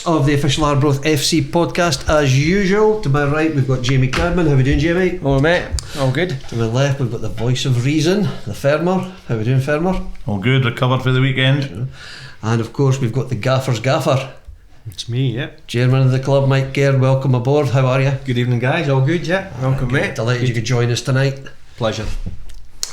of the official Arbroath FC podcast. As usual, to my right we've got Jamie Cadman. How are we doing, Jamie? Hello, mate. All good. To my left we've got the voice of reason, the Fermer. How are we doing, Fermer? All good, recovered for the weekend. And of course we've got the Gaffer's Gaffer. It's me, yeah. Chairman of the club, Mike Caird. Welcome aboard. How are you? Good evening, guys. All good, yeah. Welcome, mate. Delighted you could join us tonight. Pleasure.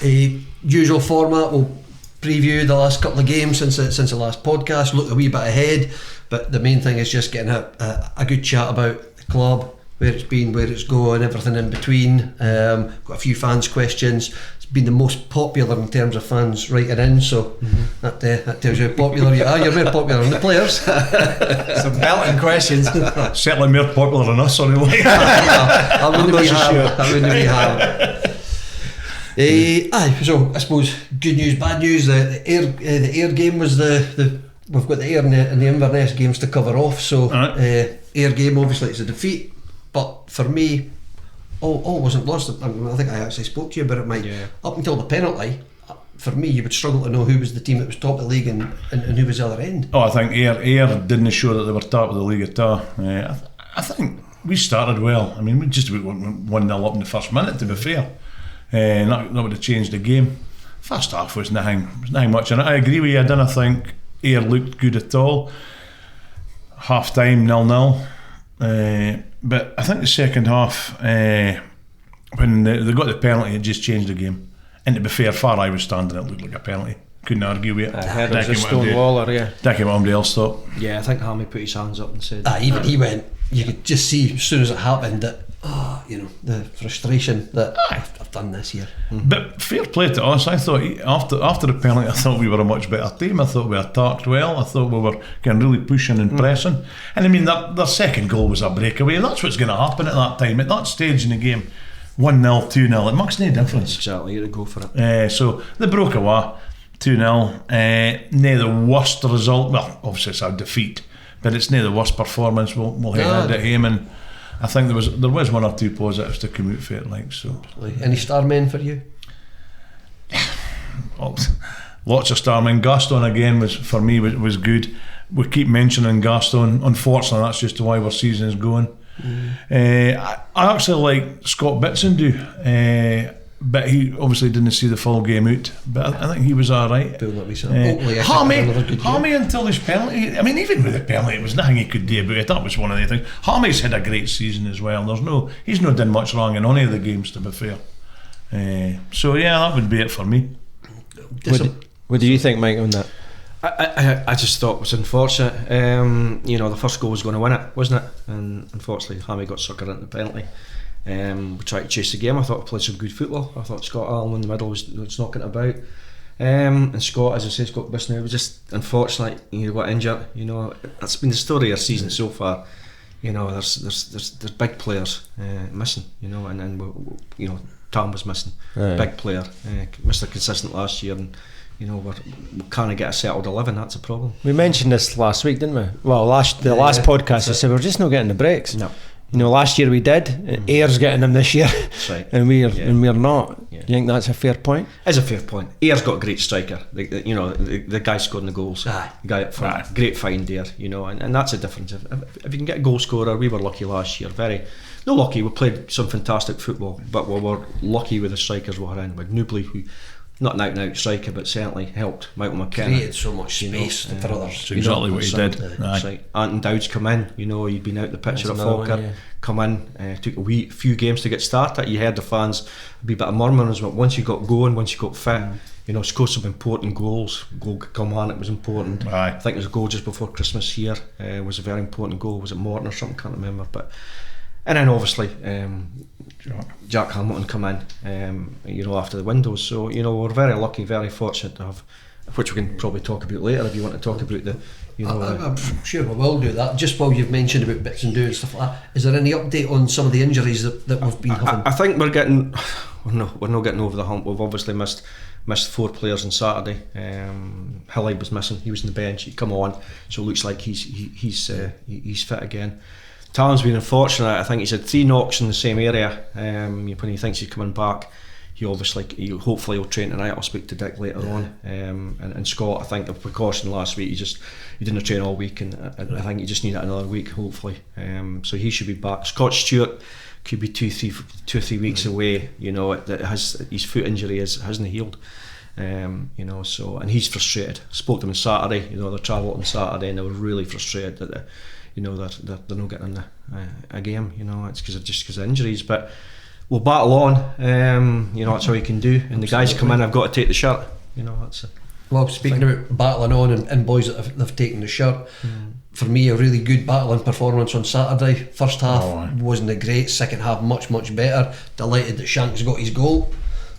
Usual format, we'll preview the last couple of games since the last podcast, look a wee bit ahead, but the main thing is just getting a good chat about the club, where it's been, where it's going, everything in between. Got a few fans questions. It's been the most popular in terms of fans writing in, so that tells you how popular you are. You're more popular than the players. Some belting questions. Certainly more popular than us, anyway. I wouldn't be hard. So I suppose good news, bad news. The Ayr game was we've got the Ayr and the Inverness games to cover off. So Ayr game, obviously it's a defeat, but for me, all wasn't lost. I think I actually spoke to you about it, Mike. Yeah. Up until the penalty, for me, you would struggle to know who was the team that was top of the league and who was the other end. I think Ayr didn't show that they were top of the league at all. I think we started well. I mean, we just went 1-0 up in the first minute, to be fair. That would have changed the game. First half was nothing much in it. I agree with you. I didn't think Ayr looked good at all. Half time 0-0, but I think the second half, when they got the penalty, it just changed the game. And to be fair, far I was standing, it looked like a penalty. Couldn't argue with it. I heard it was a stone waller, yeah. Dickie what somebody else thought. Yeah, I think Hammy put his hands up and said. Even he went. You could just see as soon as it happened that. The frustration that I've done this here. But fair play to us. I thought after the penalty, I thought we were a much better team. I thought we attacked well. I thought we were really pushing and pressing. And I mean, their second goal was a breakaway. That's what's going to happen at that time. At that stage in the game, 1-0, 2-0, it makes no difference. Exactly, you had to go for it. So they broke away, 2-0. No the worst result. Well, obviously it's a defeat, but it's no the worst performance. We'll head at him, and I think there was one or two positives to come out for it, like so. Any star men for you? Lots of star men. Gaston again was good. We keep mentioning Gaston. Unfortunately, that's just the way our season is going. I actually like Scott Bitson but he obviously didn't see the full game out. But I think he was alright. Hammy until his penalty. I mean, even with the penalty, it was nothing he could do about it. That was one of the things. Hammy's had a great season as well. He's not done much wrong in any of the games, to be fair. So yeah, that would be it for me. What do you think, Mike, on that? I just thought it was unfortunate. The first goal was going to win it, wasn't it? And unfortunately, Hammy got suckered into the penalty. We tried to chase the game. I thought we played some good football. I thought Scott Allen in the middle was knocking it about. And Scott, as I say, Scott Bisney, was just unfortunate. He got injured. That's been the story of our season so far. There's big players missing. And Tom was missing. Big player, Mr. Consistent last year, and we can't get a settled 11. That's a problem. We mentioned this last week, didn't we? Well, last podcast, I said we're just not getting the breaks. No. Last year we did. Ayr's getting them this year, right. and we're not. Yeah. Do you think that's a fair point? It's a fair point. Ayr's got a great striker. The guy scoring the goals. The guy up front, great find there. And that's a difference. If you can get a goal scorer, we were lucky last year. Not lucky. We played some fantastic football, but we were lucky with the strikers we were in. With Newbley, who not an out-and-out striker, but certainly helped. Michael McKenna created so much space for others. That's exactly what he did. Right. Anton Dowd's come in. He'd been out the pitch at Falkirk. Come in, took a few games to get started. You heard the fans a wee bit of murmurings, but once you got going, once you got fit, scored some important goals. Goal come on, it was important. I think it was a goal just before Christmas here. Was a very important goal. Was it Morton or something? Can't remember. And then obviously Jack Hamilton come in, after the windows. So we're very lucky, very fortunate to have, which we can probably talk about later if you want to talk about the. I'm sure we will do that. Just while you've mentioned about bits and do and stuff like that, is there any update on some of the injuries that we've been having? I think we're not getting over the hump. We've obviously missed 4 players on Saturday. Hilly was missing. He was on the bench. He come on, so it looks like he's fit again. Talon's been unfortunate. I think he's had 3 knocks in the same area. When he thinks he's coming back, hopefully he'll train tonight. I'll speak to Dick later on. And Scott, I think, of precaution last week, he didn't train all week, and I think he just needed another week, hopefully. So he should be back. Scott Stewart could be 2 or 3 weeks away. His foot injury hasn't healed. So, and he's frustrated. Spoke to him on Saturday. They travelled on Saturday, and they were really frustrated that they're not getting a game. It's because of injuries, but we'll battle on. That's all you can do. And the guys come in, I've got to take the shirt. That's it. Well, speaking about battling on and boys that have taken the shirt, for me, a really good battling performance on Saturday. First half wasn't great, second half much better. Delighted that Shanks got his goal.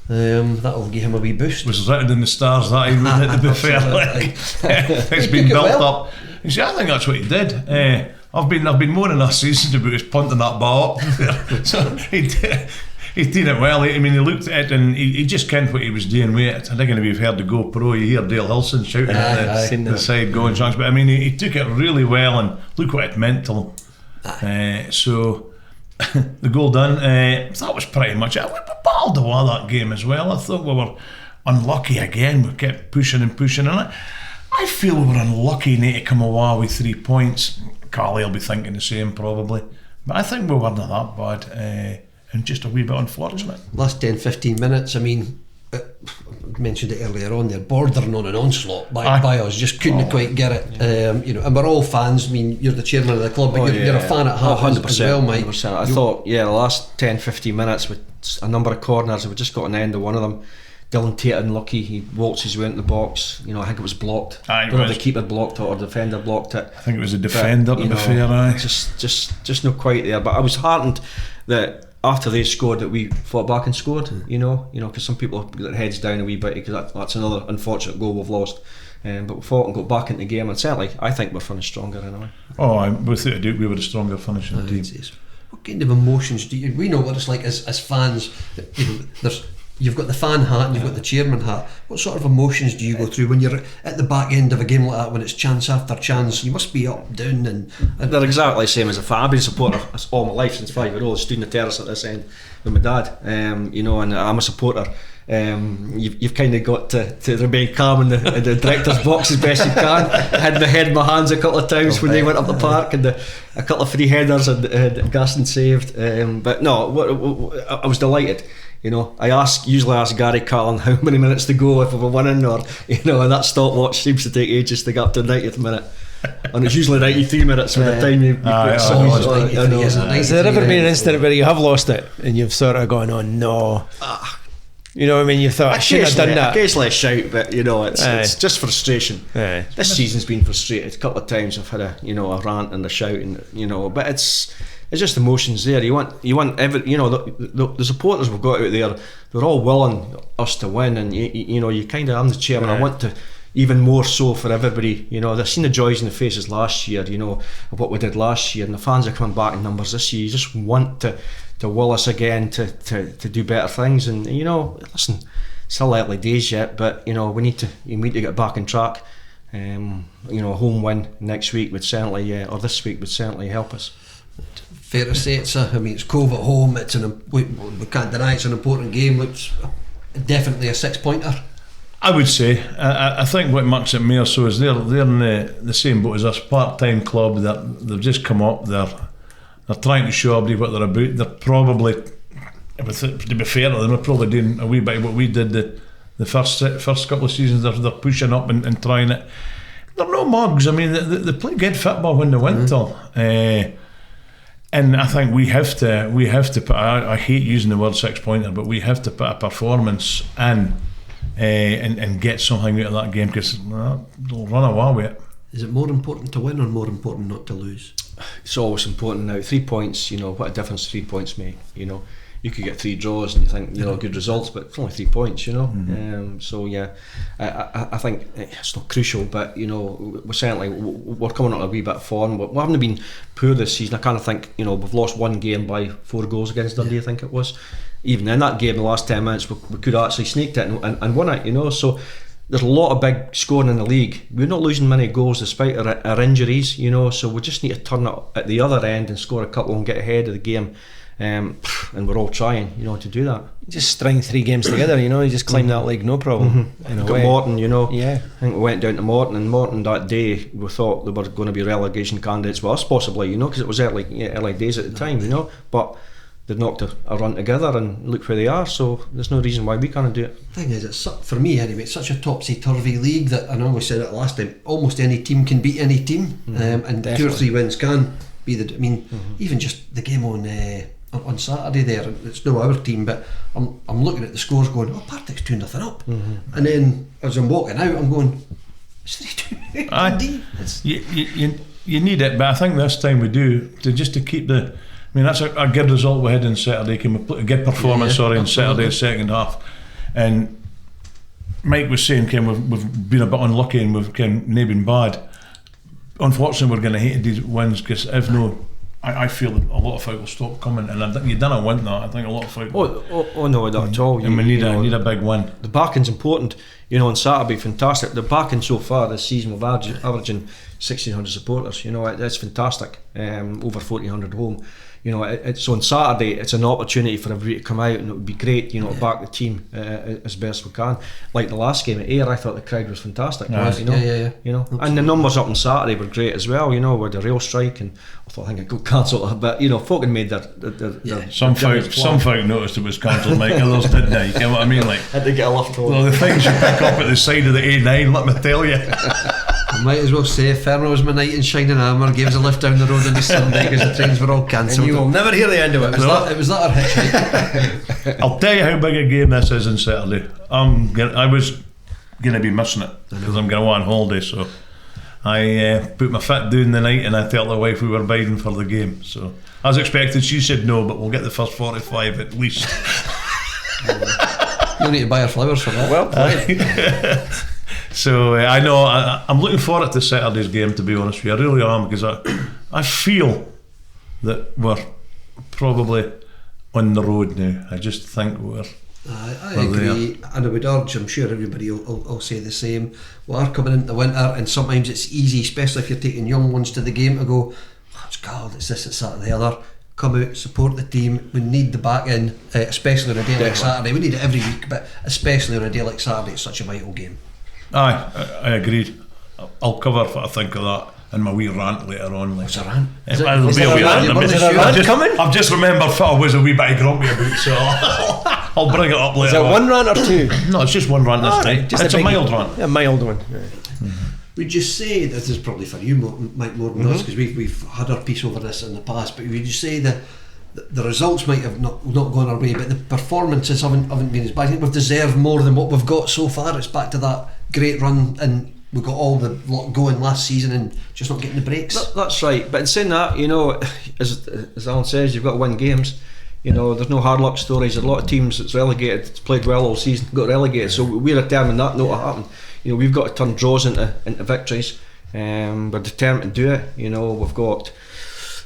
That'll give him a wee boost. Was written in the stars that he would, to be fair. It's been built up. You see, I think that's what he did. I've been moaning this season about his punting that ball up. So he did it well. He looked at it and he just kenned what he was doing with it. I think if you've heard the GoPro, you hear Dale Hilson shouting at the side going chunks. But he took it really well, and look what it meant to him. So the goal done. That was pretty much it. We battled away that game as well. I thought we were unlucky again. We kept pushing, and I feel we were unlucky not to come away with 3 points. Carly will be thinking the same probably, but I think we weren't that bad, and just a wee bit unfortunate. Last 10-15 minutes, I mentioned it earlier on, they're bordering on an onslaught by us, just couldn't quite get it. And we're all fans. You're the chairman of the club, but you're a fan at heart 100%, as well, Mike. 100%. I thought, the last 10-15 minutes with a number of corners, we just got an end of one of them. Dylan Tate unlucky, he waltzed his way into the box. I think it was blocked. I don't know if the keeper blocked it or the defender blocked it. I think it was a defender, to be fair. Just not quite there. But I was heartened that after they scored, that we fought back and scored. Because some people have got their heads down a wee bit, because that's another unfortunate goal we've lost. But we fought and got back into the game, and certainly I think we're finished stronger anyway. Without a doubt, we were a stronger finishing team. What kind of emotions do we know what it's like as fans? You've got the fan hat and you've got the chairman hat. What sort of emotions do you go through when you're at the back end of a game like that, when it's chance after chance? You must be up, down, and they're exactly the same as a fan. I've been a supporter all my life since 5-year-old. Stood in the terrace at this end with my dad. And I'm a supporter. You've kind of got to remain calm in the director's box as best you can. I had my head in my hands a couple of times when they went up the park, and a couple of free headers and Gaston saved. But no, I was delighted. I usually ask Gary Carlin how many minutes to go if we're winning, or and that stopwatch seems to take ages to get up to the 90th minute, and it's usually 93 minutes by the time you put songs. Has there ever been an incident where you have lost it and you've sort of gone, oh no? You thought I should have done that. Occasionally a shout, but it's just frustration. This season's been frustrated. A couple of times I've had a rant and a shout, and but it's just emotions there. You want every the supporters we've got out there. They're all willing us to win, and you kind of, I'm the chairman. I want to even more so for everybody. They've seen the joys in the faces last year. Of what we did last year, and the fans are coming back in numbers this year. You just want to will us again to do better things, and listen, still early days yet, but we need to get back on track. A home win next week would certainly, or this week would certainly help us. Fair to say it's Cove at home. We can't deny it's an important game. It's definitely a 6-pointer. I would say. I think what makes it more so is they're in the same boat as us, part-time club. They've just come up. They're trying to show everybody what they're about. They're probably, to be fair to them, they're probably doing a wee bit of what we did the first couple of seasons. They're pushing up and trying it. They're no mugs. They play good football when they win till. And I think we have to put. I hate using the word 6-pointer, but we have to put a performance in and get something out of that game, because they'll run away with it. Is it more important to win or more important not to lose? It's always important now. 3 points, what a difference 3 points make. You could get 3 draws and you think good results, but it's only 3 points. So yeah, I think it's not crucial, but we're coming on a wee bit of form. We haven't been poor this season. I kind of think we've lost one game by 4 goals against Dundee. I think it was. Even in that game, the last 10 minutes, we could have actually sneaked it and won it. So there's a lot of big scoring in the league. We're not losing many goals despite our injuries. So we just need to turn it at the other end and score a couple and get ahead of the game. and we're all trying, to do that. Just string 3 games together, you just climb that league, no problem. Got Morton, Yeah. I think we went down to Morton, and Morton that day we thought they were going to be relegation candidates with us, possibly, because it was early days at the time, but they knocked a run together and look where they are, so there's no reason why we can't do it. The thing is, it's for me anyway, it's such a topsy-turvy league that, I know we said it last time, almost any team can beat any team, and Definitely. 2 or 3 wins can be even just the game on Saturday there, it's no our team, but I'm looking at the scores going, Partick's 2-0 up, and then as I'm walking out I'm going, it's 3-2. You need it, but I think this time we do, to keep the, that's a good result we had on Saturday, a good performance on Saturday, second half, and Mike was saying we've been a bit unlucky and we've not been bad. Unfortunately, we're going to hate these wins, because if no, I feel that a lot of fight will stop coming, and you didn't want that. I think a lot of fight. Oh no, not at all. And we need a big win. The backing's important. On Saturday, fantastic. The backing so far this season, we're averaging 1,600 supporters. That's fantastic. Over 1,400 home. It's on Saturday. It's an opportunity for everybody to come out, and it would be great, to back the team as best we can. Like the last game at Ayr, I thought the crowd was fantastic. Yeah. And the numbers up on Saturday were great as well. With the rail strike, and I think it got cancelled, but folk had made their some folk noticed it was cancelled, Mike. Others didn't. You get what I mean? Like, had to get a lift home. Well, the things you pick up at the side of the A9, let me tell you. I might as well say Fermer was my knight in shining armour, gave us a lift down the road on the Sunday because the trains were all cancelled. And you will never hear the end of it. It was that or hitchhike. I'll tell you how big a game this is on Saturday. I was going to be missing it because I'm going to go on holiday, so I put my foot down the night and I told the wife we were biding for the game. So as expected, she said no, but we'll get the first 45 at least. You'll need to buy her flowers for that. Well played. So I know I'm looking forward to Saturday's game, to be honest with you. I really am, because I feel that we're probably on the road now. I just think we're agree, and I would urge, I'm sure everybody will say the same, we are coming into winter, and sometimes it's easy, especially if you're taking young ones to the game, to go, it's cold, it's this, it's that, the other. Come out, support the team. We need the back in, especially on a day like Saturday. We need it every week, but especially on a day like Saturday, it's such a vital game. Aye, I agreed. I'll cover what I think of that in my wee rant later on. What's a rant? Is there a rant coming? I've just remembered I was a wee bit grumpy about, so I'll bring it up later. Is it one rant or two? No, it's just one rant this time. It's a mild rant. A mild one. Would you say, this is probably for you, Mike, more than us, because we've had our piece over this in the past, but would you say that the results might have not gone our way, but the performances haven't been as bad? I think we've deserved more than what we've got so far. It's back to that great run, and we got all the lot going last season and just not getting the breaks. That's right, but in saying that, as Alan says, you've got to win games. There's no hard luck stories. There's a lot of teams that's relegated, that's played well all season, got relegated, so we're determined that not to happen. We've got to turn draws into victories. We're determined to do it. We've got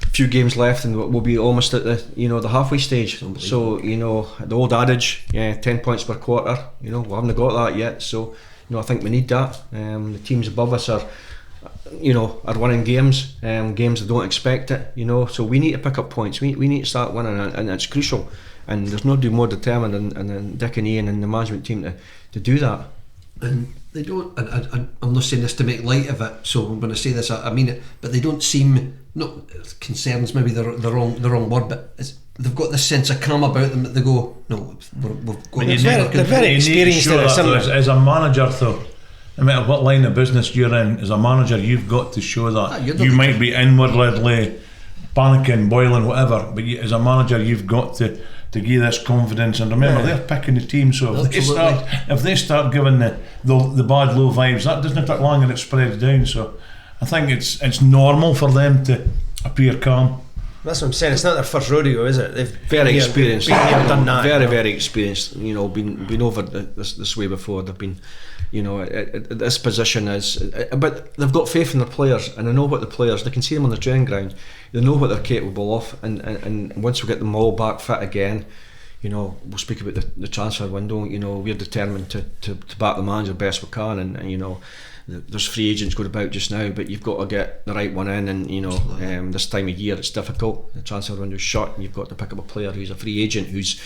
a few games left and we'll be almost at the halfway stage. So the old adage, 10 points per quarter, we haven't got that yet, so I think we need that. The teams above us are winning games that don't expect it, so we need to pick up points. We need to start winning, and it's crucial, and there's nobody more determined than Dick and Ian and the management team to do that. And they don't, and I'm not saying this to make light of it, so when I say this I mean it, but they don't seem, not concerns maybe the wrong word, but they've got this sense of calm about them that they go, no, we've got they're very experienced in it. As a manager though, no matter what line of business you're in, as a manager you've got to show that. You might be inwardly panicking, boiling, whatever, but as a manager you've got to give this confidence, and remember they're picking the team, so if they start giving the bad low vibes, that doesn't take long and it spreads down. So I think it's normal for them to appear calm. That's what I'm saying, it's not their first rodeo, is it? They've very experienced, done that, very experienced, been over this way before. They've been at this position but they've got faith in their players, and they know what the players, they can see them on the training ground, they know what they're capable of, and once we get them all back fit again, you know, we'll speak about the transfer window. You know, we're determined to back the manager best we can, and you know, there's free agents going about just now, but you've got to get the right one in, and you know, this time of year it's difficult. The transfer window's shut, and you've got to pick up a player who's a free agent, who's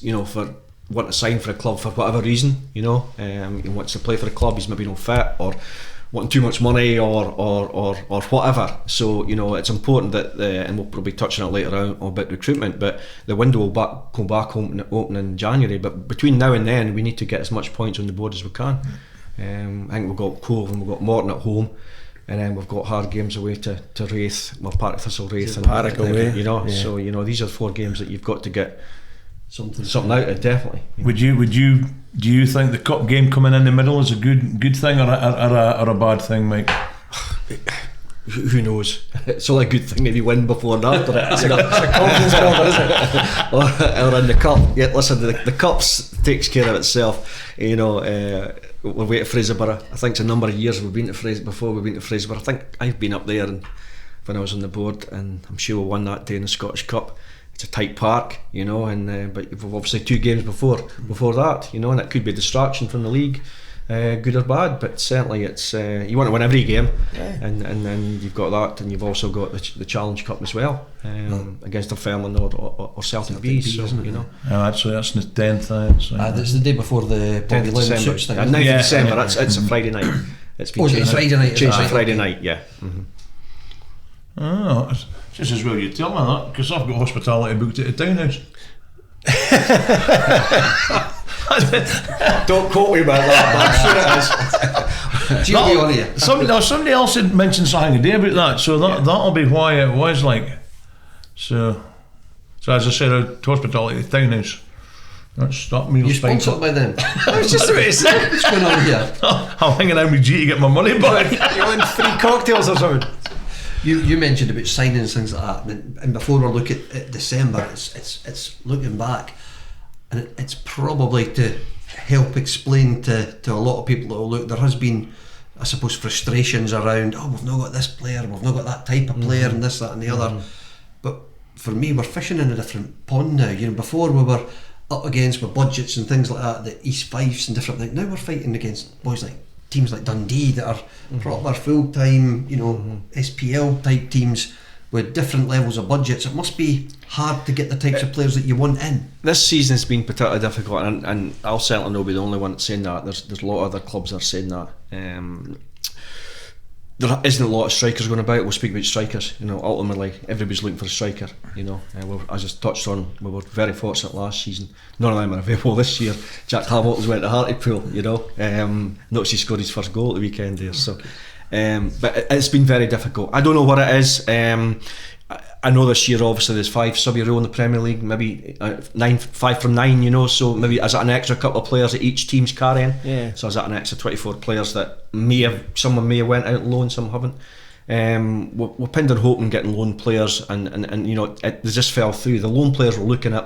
you know, for want to sign for a club for whatever reason, you know, he wants to play for a club, he's maybe not fit, or wanting too much money, or whatever. So you know, it's important that and we'll probably touch on it later on about recruitment, but the window will come back open in January, but between now and then we need to get as much points on the board as we can. I think we've got Cove and we've got Morton at home, and then we've got hard games away to Wraith, well, Partick Thistle, Wraith, and Partick away, you know. So you know, these are 4 games that you've got to get something out of, definitely. Do you think the cup game coming in the middle is a good thing or a bad thing, Mike? Who knows? It's only a good thing if you win before and after it. It's a confidence builder, isn't it? Or in the cup. Yeah, listen, the cups takes care of itself. You know, we're away at Fraserburgh. I think it's a number of years we've been to Fraserburgh. I think I've been up there and when I was on the board, and I'm sure we won that day in the Scottish Cup. It's a tight park, you know, and but we've obviously 2 games before that, you know, and it could be a distraction from the league, good or bad, but certainly it's you want to win every game, and then you've got that, and you've also got the Challenge Cup as well, against the Fermer or Celtic Bees, so you know. Actually, that's the 10th. So. That's the day before the 10th of December. 9th of December. It's a Friday night. It's been changed. It's Friday night. Changed to Friday night. Yeah. Mm-hmm. Oh, it's just as well you tell me that, because I've got hospitality booked at the townhouse. Don't quote me about that, but I'm sure it is. Somebody else had mentioned something today about that, so that'll be why it was like. So as I said, hospitality at the townhouse. That's that meal. You sponsored by them. I was just about to say, what's going on here? I'm hanging out with G to get my money back. You want 3 cocktails or something? You mentioned about signings, things like that, and before we look at December, it's looking back, and it's probably to help explain to a lot of people that will look. There has been, I suppose, frustrations around, we've not got this player, we've not got that type of player, and this, that, and the other. But for me, we're fishing in a different pond now. You know, before we were up against with budgets and things like that, the East Fives and different things. Now we're fighting against teams like Dundee that are proper full-time, you know, SPL type teams with different levels of budgets. It must be hard to get the types of players that you want in. This season has been particularly difficult, and I'll certainly not be the only one that's saying that. There's a lot of other clubs that are saying that. There isn't a lot of strikers going about. We'll speak about strikers. You know, ultimately everybody's looking for a striker. You know, as I touched on, we were very fortunate last season. None of them are available this year. Jack Hamilton's went to Hartlepool. You know, noticed he scored his first goal at the weekend there. So, but it's been very difficult. I don't know what it is. I know this year obviously there's 5 sub-Euro in the Premier League, maybe 5 from 9, you know, so maybe is that an extra couple of players that each team's carrying? Yeah. So is that an extra 24 players that someone may have went out on loan, some haven't? We're pinned on hoping getting loan players, and you know, they just fell through. The loan players we're looking at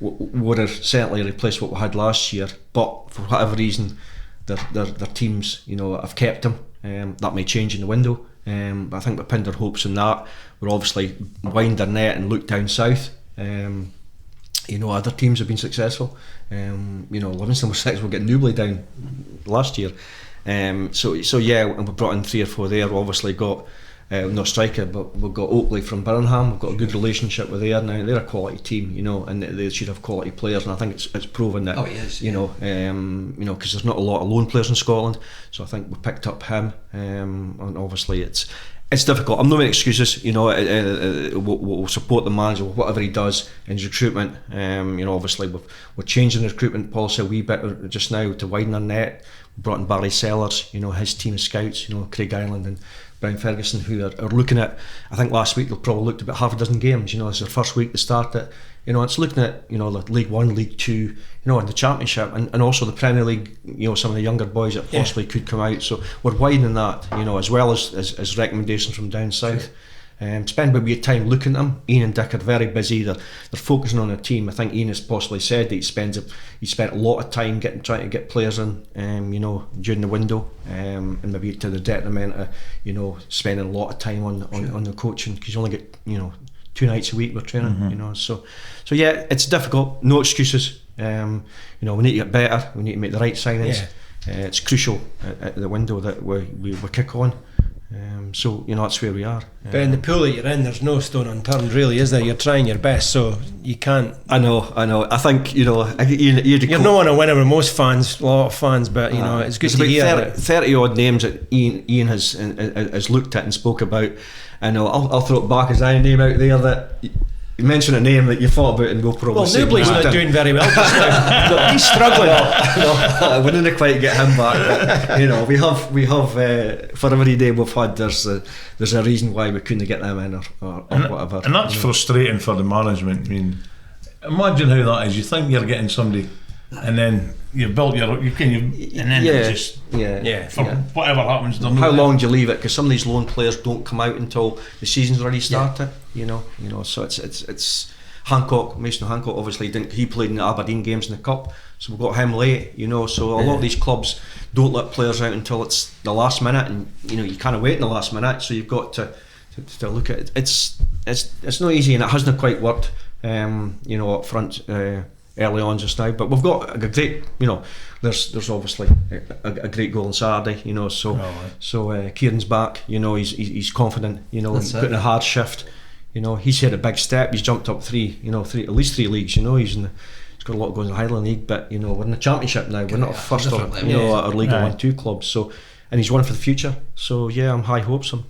would have certainly replaced what we had last year, but for whatever reason their teams, you know, have kept them. That may change in the window. But I think we pinned our hopes on that. We're obviously wind our net and look down south. You know, other teams have been successful. You know, Livingston were 6, we'll get Newbley down last year. So yeah, and we brought in 3 or 4 there. We obviously got not striker, but we've got Oakley from Birmingham. We've got a good relationship with there now. They're a quality team, you know, and they should have quality players. And I think it's proven that. You know, because there's not a lot of loan players in Scotland. So I think we picked up him, and obviously it's difficult. I'm not making excuses. You know, we'll support the manager with whatever he does in his recruitment. You know, obviously we're changing the recruitment policy a wee bit just now to widen our net. We brought in Barry Sellers, you know, his team of scouts, you know, Craig Ireland and Brian Ferguson, who are looking at, I think last week they'll probably looked at about half a dozen games. You know, it's their first week to start it. You know, it's looking at, you know, like League 1, League 2, you know, and the Championship, and also the Premier League, you know, some of the younger boys that possibly could come out. So we're widening that, you know, as well as recommendations from down south. Spend a bit of time looking at them. Ian and Dick are very busy. They're focusing on their team. I think Ian has possibly said that he spent a lot of time trying to get players in, you know, during the window, and maybe to the detriment of, you know, spending a lot of time on the coaching, because you only get, you know, 2 nights a week we're training, you know. So yeah, it's difficult. No excuses. You know, we need to get better. We need to make the right signings. It's crucial at the window that we kick on. So you know, that's where we are. But in the pool that you're in, there's no stone unturned, really, is there? You're trying your best, so you can't. I know. I think, you know, you're not on a winner with most fans, a lot of fans, but you know, it's good to hear. 30 odd names that Ian has looked at and spoke about. I know. I'll throw it back as I name out there that. You mention a name that you thought about, and we'll probably say. Well, Newbley's not doing very well just now. No, he's struggling. No, we didn't quite get him back. But, you know, we have for every day we've had, there's a reason why we couldn't get them in or whatever. And that's frustrating for the management. I mean, imagine how that is. You think you're getting somebody, and then you built and then whatever happens. How long do you leave it? Because some of these loan players don't come out until the season's already started. You know. So it's Hancock, Mason Hancock. Obviously, he played in the Aberdeen games in the cup, so we got him late. You know, so a lot of these clubs don't let players out until it's the last minute, and you know you can't wait in the last minute. So you've got to look at it. It's not easy, and it hasn't quite worked. You know, up front. Early on just now, but we've got a great, you know, there's obviously a great goal on Saturday, you know, so Kieran's back, you know, he's confident, you know, putting a hard shift, you know, he's had a big step, he's jumped up at least three leagues, you know, he's got a lot going in the Highland League, but you know, we're in the Championship now, we're not first of our League 1-2 clubs, so, and he's one for the future, so yeah, I'm high hopes him.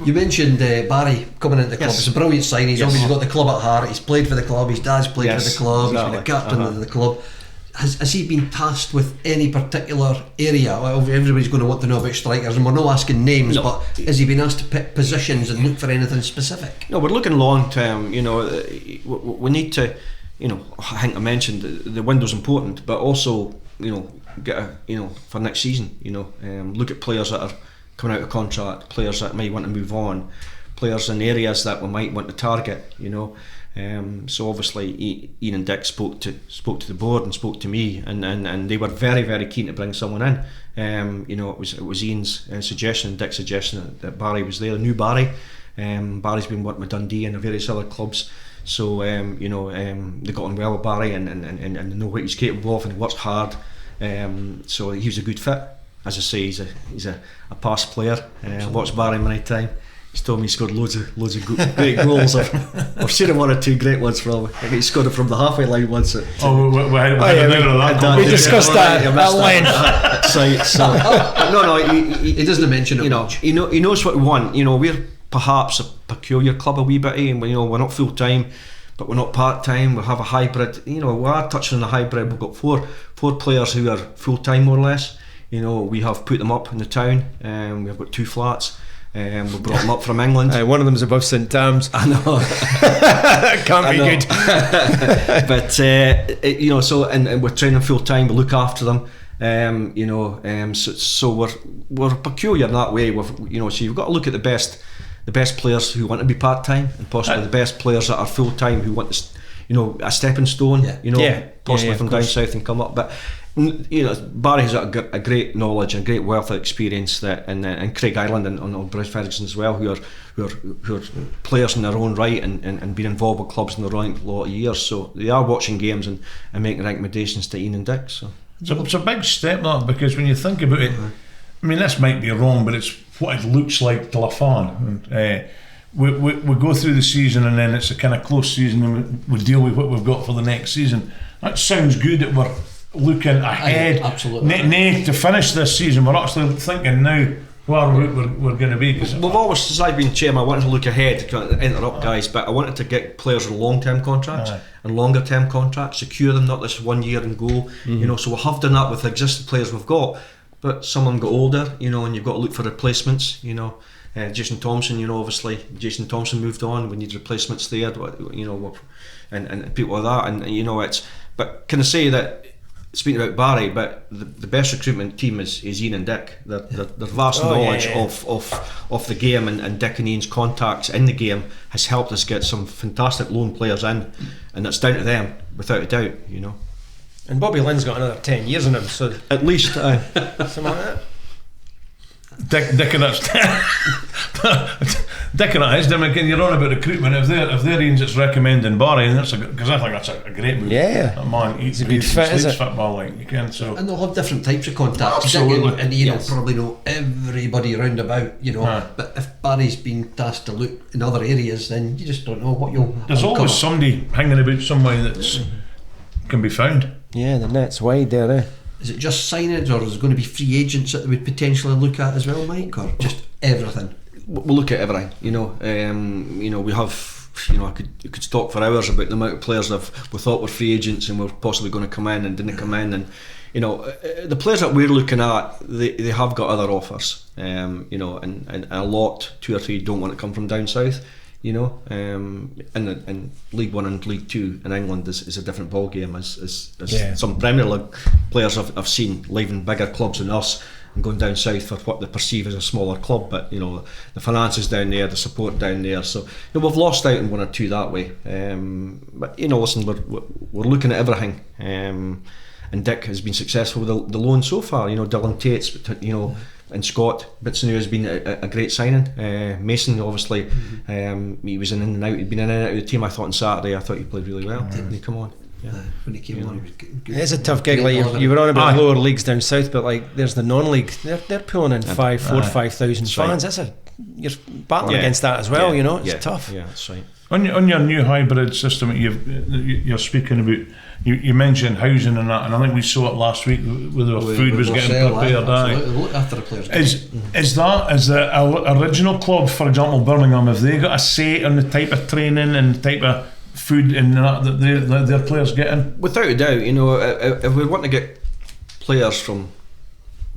You mentioned Barry coming into the club. It's a brilliant sign. He's obviously got the club at heart. He's played for the club. His dad's played for the club. Exactly. He's been a captain of the club. Has he been tasked with any particular area? Well, everybody's going to want to know about strikers, and we're not asking names, but has he been asked to pick positions and look for anything specific? No, we're looking long term. You know, we need to. You know, I think I mentioned the window's important, but also, you know, get for next season. You know, look at players that are coming out of contract, players that might want to move on, players in areas that we might want to target, you know. So obviously Ian and Dick spoke to the board and spoke to me, and they were very, very keen to bring someone in. You know, it was Ian's suggestion and Dick's suggestion that Barry was there. I knew Barry. Barry's been working with Dundee and various other clubs, so you know, they got on well with Barry and they know what he's capable of, and he works hard. So he was a good fit. As I say, he's a past player. I watched Barry many times. He's told me he scored loads of great goals. I've seen him 1 or 2 great ones from. I think he scored it from the halfway line once. We discussed that at length. So he doesn't mention it. You know, he knows what we want. You know, we're perhaps a peculiar club a wee bit, and you know, we're not full time, but we're not part time. We have a hybrid. You know, we are touching on the hybrid. We've got four players who are full time more or less. You know, we have put them up in the town. We've got 2 flats. We brought them up from England. One of them's above St Tam's. I know. That can't be good. But you know, so and we're training full time. We look after them. You know, so we're peculiar in that way. You know, so you've got to look at the best players who want to be part time, and possibly the best players that are full time who want to, you know, a stepping stone. You know, possibly from down south and come up, but. You know, Barry has got a great knowledge and great wealth of experience and Craig Ireland and Bruce Ferguson as well, who are players in their own right and been involved with clubs in their own lot of years. So they are watching games and making recommendations to Ian and Dick. So it's a big step, that, because when you think about it, I mean, this might be wrong, but it's what it looks like to a fan. We go through the season, and then it's a kind of close season, and we deal with what we've got for the next season. That sounds good that we're looking ahead, to finish this season. We're actually thinking now where we're going to be. We've always, since I've been chairman, I wanted to look ahead, to interrupt guys, but I wanted to get players with long-term contracts and longer-term contracts, secure them, not this 1 year and go. You know, so we have done that with the existing players we've got, but some of them got older, you know, and you've got to look for replacements, you know. Jason Thompson, you know, obviously Jason Thompson moved on. We need replacements there, you know, and people like that, and you know, but can I say that, speaking about Barry, but the best recruitment team is Ian and Dick. Their vast knowledge of the game and Dick and Ian's contacts in the game has helped us get some fantastic loan players in, and that's down to them without a doubt, you know. And Bobby Lynn's got another 10 years in him, so at least something like that. Dick and that's Dick and that is, then again, you're on about recruitment. If they're Ian's that's recommending Barry, and because I think that's a great move. Yeah, man, it's a good fit, is it? Football, like you can. So, and they'll have different types of contacts. Absolutely. And Ian will probably know everybody round about, you know. But if Barry's being tasked to look in other areas, then you just don't know what you'll. There's always somebody hanging about somewhere that's can be found. Yeah, the net's wide there. Is it just signings, or is there going to be free agents that they would potentially look at as well, Mike, or just everything? We'll look at everything. You know, we have. You know, I could talk for hours about the amount of players that we thought were free agents and were possibly going to come in and didn't come in, and you know, the players that we're looking at, they have got other offers. You know, and a lot, 2 or 3 don't want to come from down south. You know, and League 1 and League 2 in England is a different ball game as some Premier League players I've seen leaving bigger clubs than us and going down south for what they perceive as a smaller club. But you know, the finances down there, the support down there. So you know, we've lost out on 1 or 2 that way. But you know, listen, we're looking at everything. And Dick has been successful with the loan so far. You know, Dylan Tate's, you know. And Scott Bitson has been a great signing. Mason, obviously, he was in and out. He'd been in and out of the team. I thought on Saturday, I thought he played really well. Didn't he come on? Yeah. When he came on, he was good. It's a tough gig. Like you were on about lower leagues down south, but like there's the non-league. They're pulling in 5,000 fans. That's you're battling against that as well. You know, it's tough. Yeah, that's right. On your new hybrid system that you're speaking about, you mentioned housing and that, and I think we saw it last week where the food was getting prepared. Look after the players. Is the original club, for example, Birmingham, have they got a say on the type of training and the type of food and that their players getting? Without a doubt, you know, if we want to get players from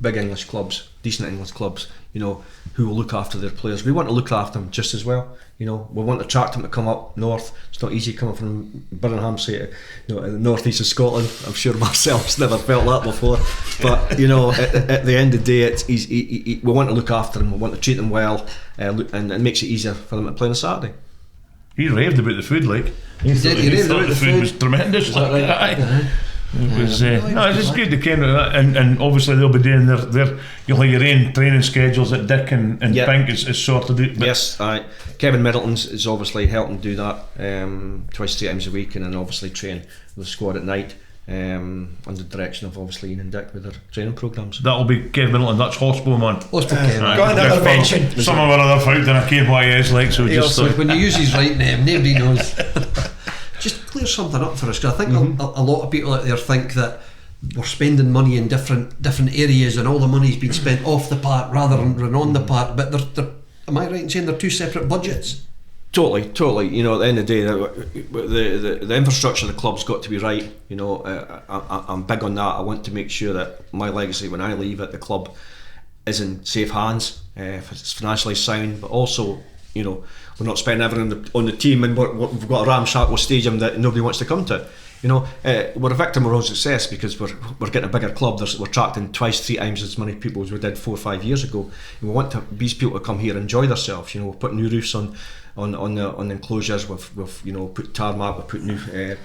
big English clubs, decent English clubs, you know, who will look after their players, we want to look after them just as well. You know, we want to attract them to come up north. It's not easy coming from Birmingham, say, you know, the northeast of Scotland. I'm sure myself's never felt that before. But you know, at the end of the day, it's easy. We want to look after them. We want to treat them well, and it makes it easier for them to play on a Saturday. He raved about the food, like he thought the food was tremendous. It was it's good to come and obviously they'll be doing their you'll have your own training schedules that Dick and Pink is sorted out. Yes, Kevin Middleton's is obviously helping do that 2-3 times a week, and then obviously train with the squad at night under the direction of obviously Ian and Dick with their training programmes. That'll be Kevin Middleton, that's Hospital man. Got another mention. Some of our other folk that I care why he is like, so just when you use his right name, nobody knows. Just clear something up for us, because I think a lot of people out there think that we're spending money in different areas and all the money's been spent off the park rather than on the park, but they're, am I right in saying they're 2 separate budgets? Totally. You know, at the end of the day, the infrastructure of the club's got to be right. You know, I'm big on that. I want to make sure that my legacy when I leave at the club is in safe hands, if it's financially sound, but also, you know, we're not spending everything on the team, and we've got a ramshackle stadium that nobody wants to come to. You know, we're a victim of our own success because we're getting a bigger club. We're attracting 2-3 times as many people as we did 4 or 5 years ago. And we want these people to come here and enjoy themselves. You know, we've put new roofs on the enclosures. We've you know, put tarmac. We've put new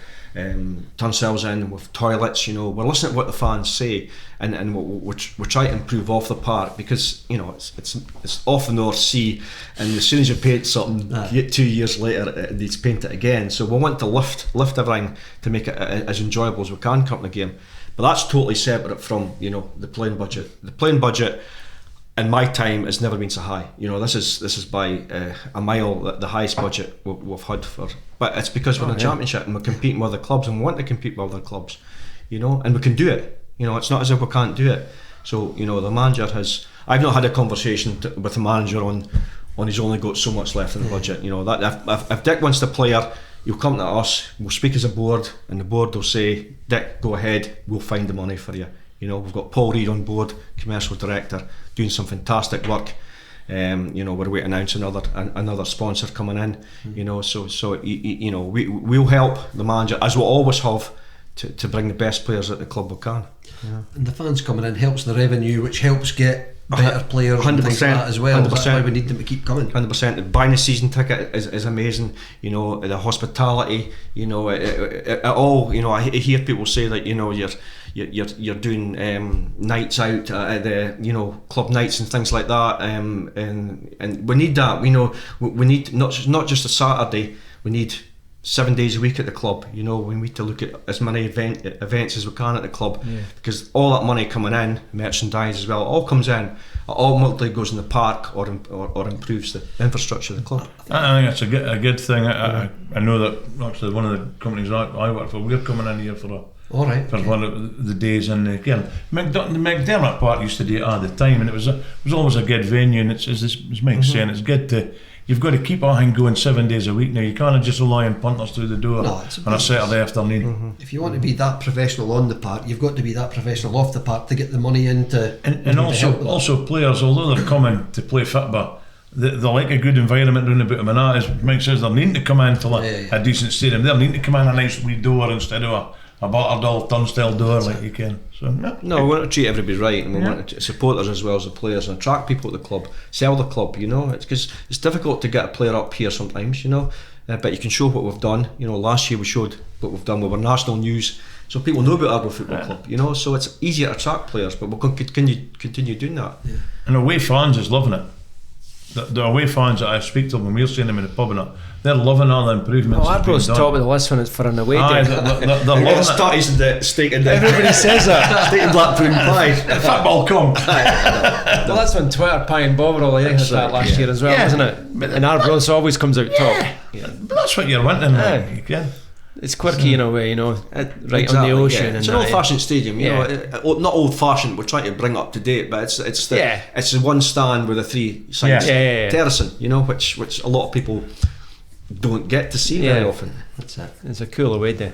turnstiles in with toilets. You know, we're listening to what the fans say, and we're trying to improve off the park, because you know it's off the North Sea, and as soon as you paint something, 2 years later it needs to paint it again. So we want to lift everything to make it as enjoyable as we can come to the game. But that's totally separate from, you know, the playing budget. The playing budget in my time has never been so high. You know, this is by a mile the highest budget we've had for. But it's because we're in the championship and we're competing with other clubs, and we want to compete with other clubs. You know, and we can do it. You know, it's not as if we can't do it. So you know, the manager has. I've not had a conversation with the manager on he's only got so much left in the budget. You know, that if Dick wants to player, he'll come to us. We'll speak as a board, and the board will say, Dick, go ahead. We'll find the money for you. You know, we've got Paul Reid on board, commercial director, doing some fantastic work. You know, we're waiting to announce another sponsor coming in. You know, so you know, we'll help the manager, as we always have, to bring the best players at the club we can. Yeah. And the fans coming in helps the revenue, which helps get better players 100%, and things like that as well. 100%. That's why we need them to keep coming. 100%. Buying a season ticket is amazing. You know, the hospitality. You know, it all. You know, I hear people say that, you know, you're doing nights out at the club nights and things like that, and we need that. We need not just a Saturday. We need 7 days a week at the club. We need to look at as many events as we can at the club, because all that money coming in, merchandise as well, all comes in. It ultimately goes in the park or improves the infrastructure of the club. I think that's a good thing. I know that actually one of the companies I work for, we're coming in here for one of the days, and again, the McDermott Park used to do it all the time, and it was always a good venue. And as Mike's saying, it's good to. You've got to keep everything going 7 days a week now. You can't just rely on punters through the door on a Saturday afternoon. If you want to be that professional on the park, you've got to be that professional off the park to get the money into. And also players, although they're coming to play football, they like a good environment round about them. And that, as Mike says, they're needing to come into a decent stadium. They're needing to come in a nice wee door instead of a battered old turnstile door like you can. So we want to treat everybody right, and we want to support us as well as the players and attract people to the club, sell the club. It's because it's difficult to get a player up here sometimes, but you can show what we've done. Last year we showed what we've done. We were national news, so people know about Arbroath Football Club. So it's easier to attract players, but we'll continue doing that. And away fans is loving it. The away fans that I speak to when we're seeing them in the pub and that, they're loving all the improvements. Arbroath's top of the list when it's for an away day. They're loving it. Steak and everybody says that. Steak and black pudding pie. Football come. Well, that's when Twitter, Pie and Bovril, I think had that last year as well, wasn't it? And Arbroath always comes out top. But that's what you're wanting. It's quirky in a way, right on the ocean. It's an old-fashioned stadium, not old-fashioned. We're trying to bring it up to date, but it's the one stand with the three sides terracing, which a lot of people don't get to see very often. That's it. It's a cool away day.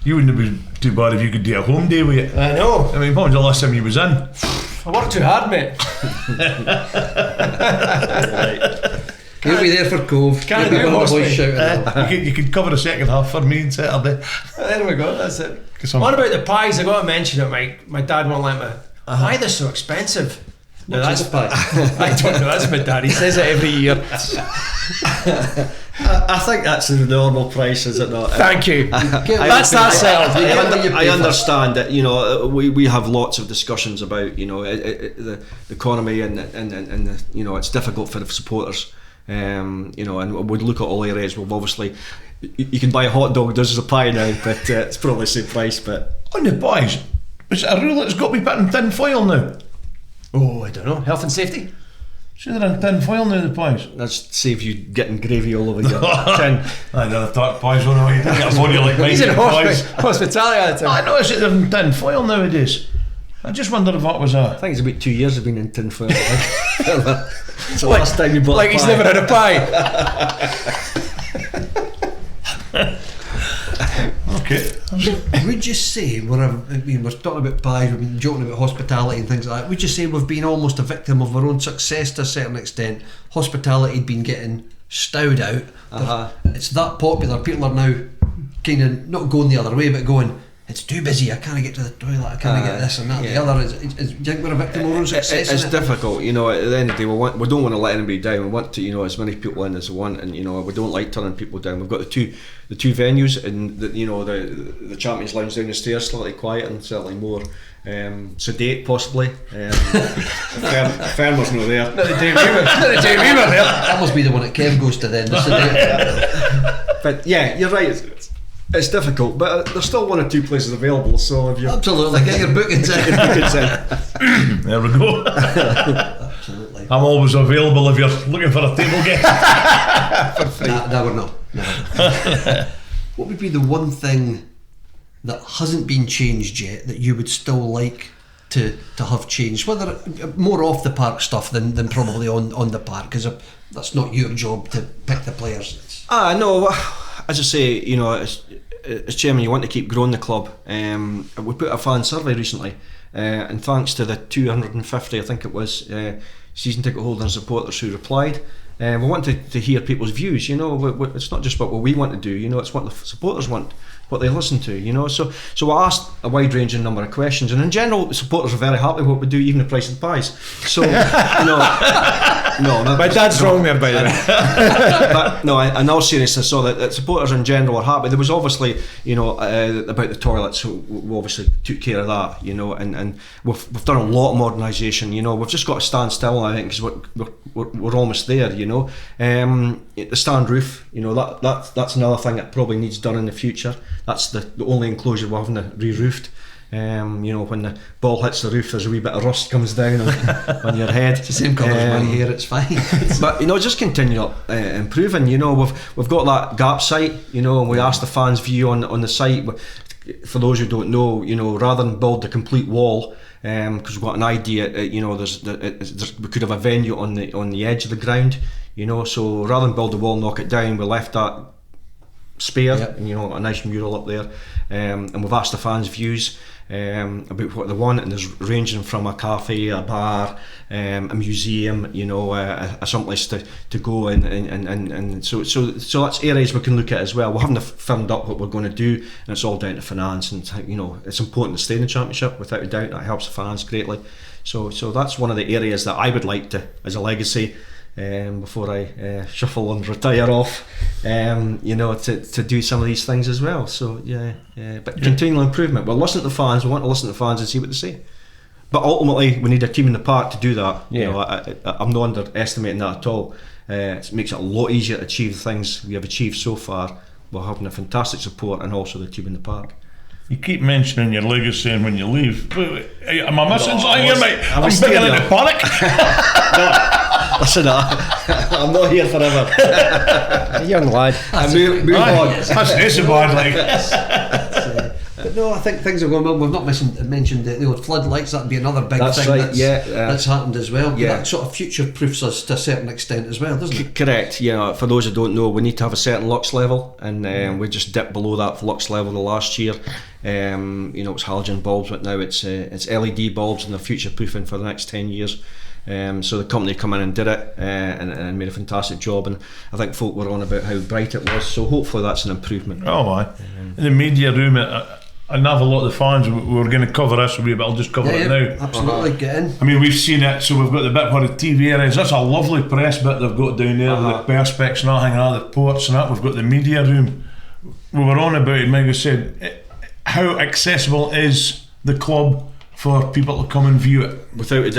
You wouldn't have been too bad if you could do a home day with it. I know. I mean, what was the last time you was in? I worked too hard, mate. You'll be there for Cove. Can't do you could cover the second half for me on Saturday. There we go, that's it. What about the pies? I got to mention it, my dad won't let me. Why are they so expensive? No, that's a pie. I don't know, that's my dad, he says it every year. I think that's the normal price, is it not? Thank you. That's that settled. I understand that we have lots of discussions about the economy and it's difficult for the supporters. And we'd look at all areas. Well, obviously, you can buy a hot dog as a pie now, but it's probably the same price. But on the pies, is it a rule that's got to be put in tin foil now? Oh, I don't know. Health and safety. So they're in tin foil now, the pies. That's save you getting gravy all over your tin. I never thought pies on how you get a body like mine. He's in hospitality all the time. I noticed that they're in tin foil nowadays. I just wondered if that was I think it's about 2 years I've been in tin foil. It's the last time you bought like a pie. He's never had a pie. Okay. Would you say we're talking about pies, we've been joking about hospitality and things like that? Would you say we've been almost a victim of our own success to a certain extent? Hospitality had been getting stowed out. It's that popular. People are now kind of not going the other way, but going, it's too busy, I can't get to the toilet, I can't get this and that and the other. Do you think we're a victim of our own success? It's difficult, at the end of the day, we don't want to let anybody down. We want to, as many people in as we want, and we don't like turning people down. We've got the two venues, and the Champions Lounge down the stairs, slightly quiet and certainly more sedate, possibly. Fermer's not there. Not the day we were there. That must be the one that Kev goes to then. The sedate. But yeah, you're right. It's difficult, but there's still one or two places available. So if you absolutely get your bookings in. There we go. Absolutely. I'm always available if you're looking for a table guest. For free. No, we're not. No. What would be the one thing that hasn't been changed yet that you would still like to have changed? Whether more off the park stuff than probably on the park, because that's not your job to pick the players. No. As I say, as chairman, you want to keep growing the club. We put a fan survey recently, and thanks to the 250, I think it was, season ticket holders and supporters who replied, We want to hear people's views. You know, it's not just what we want to do. You know, it's what the supporters want, what they listen to. You know, so I asked a wide ranging number of questions, and in general, the supporters are very happy with what we do, even the price of the pies. So, you know, my dad's wrong there, by the way. But no, in all seriousness, so that supporters in general are happy. There was obviously, you know, about the toilets, so we obviously took care of that, you know, and we've done a lot of modernisation. You know, we've just got to stand still, I think, because we're almost there. You know, the stand roof, you know, that's another thing that probably needs done in the future. That's the only enclosure we're having re-roofed. You know, when the ball hits the roof, there's a wee bit of rust comes down on your head. It's the same colour as my hair, it's fine. But you know, just continue improving. You know, we've got that gap site. You know, and we asked the fans' view on the site. For those who don't know, you know, rather than build the complete wall, because we've got an idea. You know, we could have a venue on the edge of the ground. You know, so rather than build the wall, knock it down, we left that spare. Yep. And, you know, a nice mural up there, and we've asked the fans' views about what they want, and there's ranging from a cafe, a bar, a museum, you know, a someplace to go, and so that's areas we can look at as well. We haven't firmed up what we're going to do, and it's all down to finance, and you know, it's important to stay in the championship without a doubt. That helps the finance greatly. So that's one of the areas that I would like to, as a legacy, before I shuffle and retire off, you know, to do some of these things as well. So but continual improvement. We'll listen to the fans. We want to listen to the fans and see what they say. But ultimately, we need a team in the park to do that. Yeah. You know, I'm not underestimating that at all. It makes it a lot easier to achieve the things we have achieved so far. We're having a fantastic support, and also the team in the park. You keep mentioning your legacy and when you leave. Am I missing something here, mate? I'm bigger in the paddock. Listen, I'm not here forever. A young lad. Move on. That's a bad like. But no, I think things are going well. We've not mentioned the floodlights. That'd be another big thing right, that's happened as well. Yeah. That sort of future-proofs us to a certain extent as well, doesn't it? Correct. Yeah. For those who don't know, we need to have a certain lux level, and we just dipped below that lux level the last year. You know, it's halogen bulbs, but now it's LED bulbs, and they're future-proofing for the next 10 years. So the company come in and did it, and made a fantastic job, and I think folk were on about how bright it was, so hopefully that's an improvement. Oh, aye. In the media room, I know a lot of the fans were going to cover this, but I'll just cover it now. Absolutely, get in. I mean, we've seen it, so we've got the bit where the TV area is. That's a lovely press bit they've got down there, with the perspex and all hanging out, the ports and that. We've got the media room. We were on about it, Mike said, how accessible is the club for people to come and view it? Without a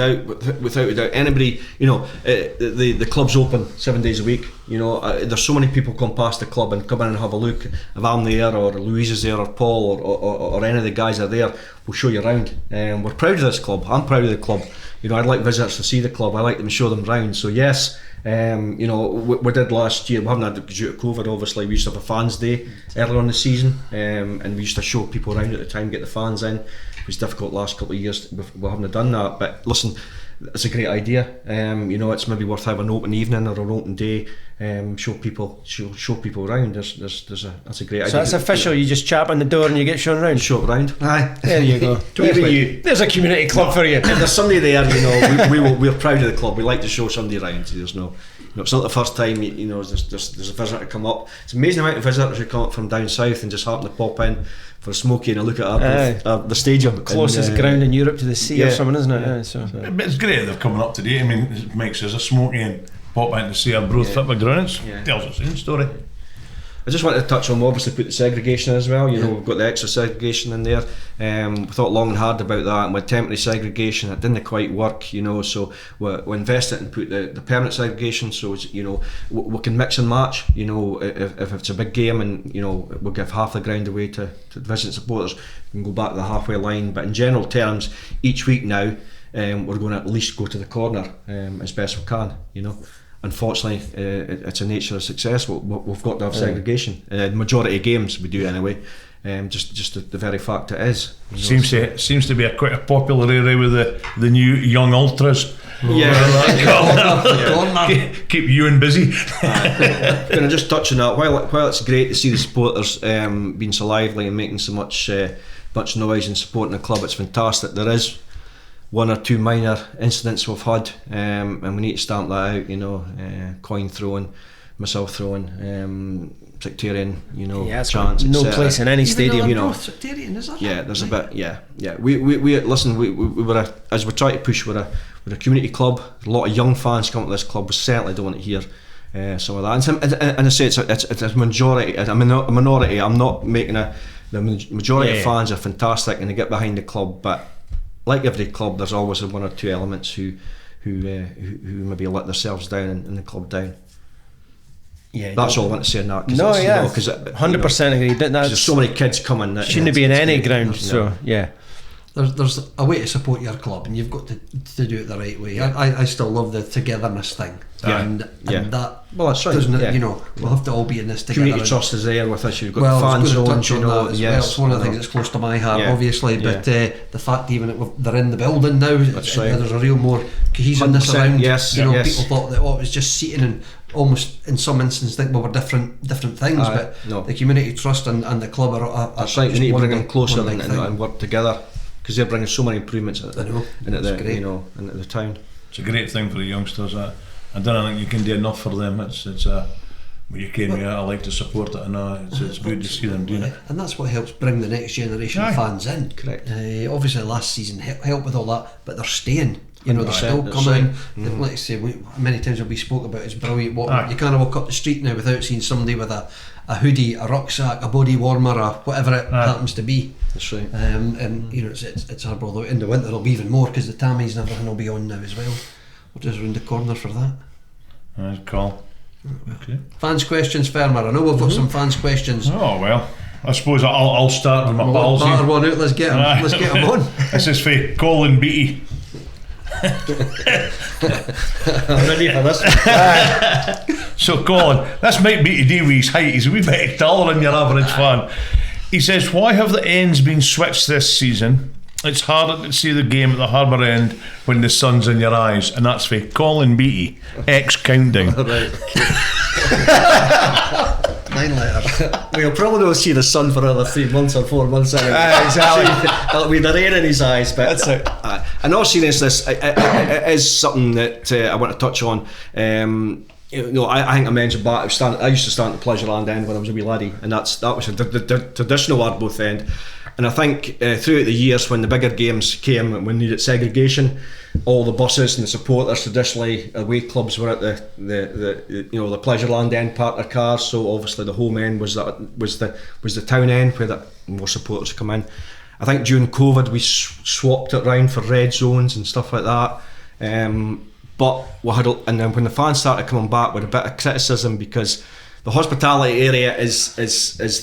doubt, anybody, you know, the club's open 7 days a week. You know, there's so many people come past the club and come in and have a look. If I'm there, or Louise is there, or Paul, or any of the guys are there, we'll show you around. We're proud of this club. I'm proud of the club. You know, I'd like visitors to see the club. I like them to show them around. So yes, you know, we did last year. We haven't had it due to COVID, obviously. We used to have a fans day earlier on the season, and we used to show people around at the time, get the fans in. It was difficult last couple of years. We haven't done that, but listen, it's a great idea. You know, it's maybe worth having an open evening or an open day. Show people around. That's a great idea. So that's official. You just chap on the door and you get shown around. Show it around. Aye, there you go. There's a community club for you. If there's somebody there, you know, we're proud of the club. We like to show somebody around. There's no. You know, it's not the first time you know there's a visitor come up. It's amazing the amount of visitors who come up from down south and just happen to pop in for a smoky and a look at the stadium. Closest ground in Europe to the sea or something, isn't it? Yeah. So. But it's great they're coming up today. I mean, Mike says a smoky and pop in to see Arbroath football grounds. Tells its own story. I just wanted to touch on, we obviously put the segregation as well. You know, we've got the extra segregation in there. We thought long and hard about that, and with temporary segregation it didn't quite work, you know, so we invested and put the permanent segregation, so it's, you know, we can mix and match, you know, if it's a big game and, you know, we'll give half the ground away to visiting supporters, we can go back to the halfway line, but in general terms, each week now, we're going to at least go to the corner as best we can, you know. Unfortunately, it's a nature of success. We've got to have segregation. The majority of games we do anyway. Just the very fact it is. Seems to be quite a popular area with the new young ultras. Yeah, keep you and busy. Going to just touch on that. While it's great to see the supporters being so lively and making so much noise and supporting the club, it's fantastic. There is one or two minor incidents we've had, and we need to stamp that out. You know, coin throwing, missile throwing, sectarian, you know, chants. No place in any stadium, you know. Sectarian, is that? Yeah, there's a bit. Yeah. We listen. We were as we try to push. We're a community club. A lot of young fans come to this club. We certainly don't want to hear some of that. And I say it's a majority, a minority. I'm not making the majority of fans are fantastic and they get behind the club, but like every club, there's always one or two elements who maybe let themselves down and the club down. Yeah, that's all I want to say on that. No, yeah, 100% agree. There's so many kids coming. Shouldn't be in any ground. So yeah. There's a way to support your club, and you've got to do it the right way. I still love the togetherness thing, and that. Well, that's right. Doesn't it? You know, we'll have to all be in this together. Community trust is there with us. You've got fan zones, you know. Yes, it's one of the things that's close to my heart, obviously. But the fact even they're in the building now, there's a real more cohesiveness around. Yes, you know, people thought that it was just seating and almost in some instances think we're different things, but the community trust and the club are. That's right. You need to bring them closer and work together. Because they're bringing so many improvements into the town. It's a great thing for the youngsters. I don't think you can do enough for them. It's you came here. I like to support it, and it's good to see them doing it. And that's what helps bring the next generation of fans in. Correct. Obviously, last season helped with all that, but they're staying. You know, they're still coming. Like I say, many times we spoke about it's brilliant. You can't walk up the street now without seeing somebody with a hoodie, a rucksack, a body warmer, or whatever it happens to be. That's right. And you know, it's Arbroath. In the winter it'll be even more because the Tammies and everything will be on now as well. We're just round the corner for that. Nice call. Okay. Fans questions, Fermer. I know we've got some fans questions. Oh well, I suppose I'll start with my pals. Batter one out. Let's get them. Let's get them on. This is for Colin Beattie. I'm ready for this. So Colin, this might be to do with his height. He's a wee bit taller than your average fan. He says, why have the ends been switched this season? It's harder to see the game at the harbour end when the sun's in your eyes. And that's for Colin Beattie, ex-counting. 9 letters. We'll probably not see the sun for another 3 months or 4 months anyway. Exactly. It'll be the rain in his eyes, but that's it. In all seriousness, it is something that I want to touch on. You know, I think I mentioned back. I used to stand at the Pleasureland end when I was a wee laddie, and that was the traditional Arbroath end. And I think throughout the years when the bigger games came and we needed segregation, all the buses and the supporters traditionally away clubs were at the Pleasureland end part of their cars. So obviously the home end was the town end where more supporters come in. I think during COVID we swapped it round for red zones and stuff like that. But we had, and then when the fans started coming back with a bit of criticism because the hospitality area is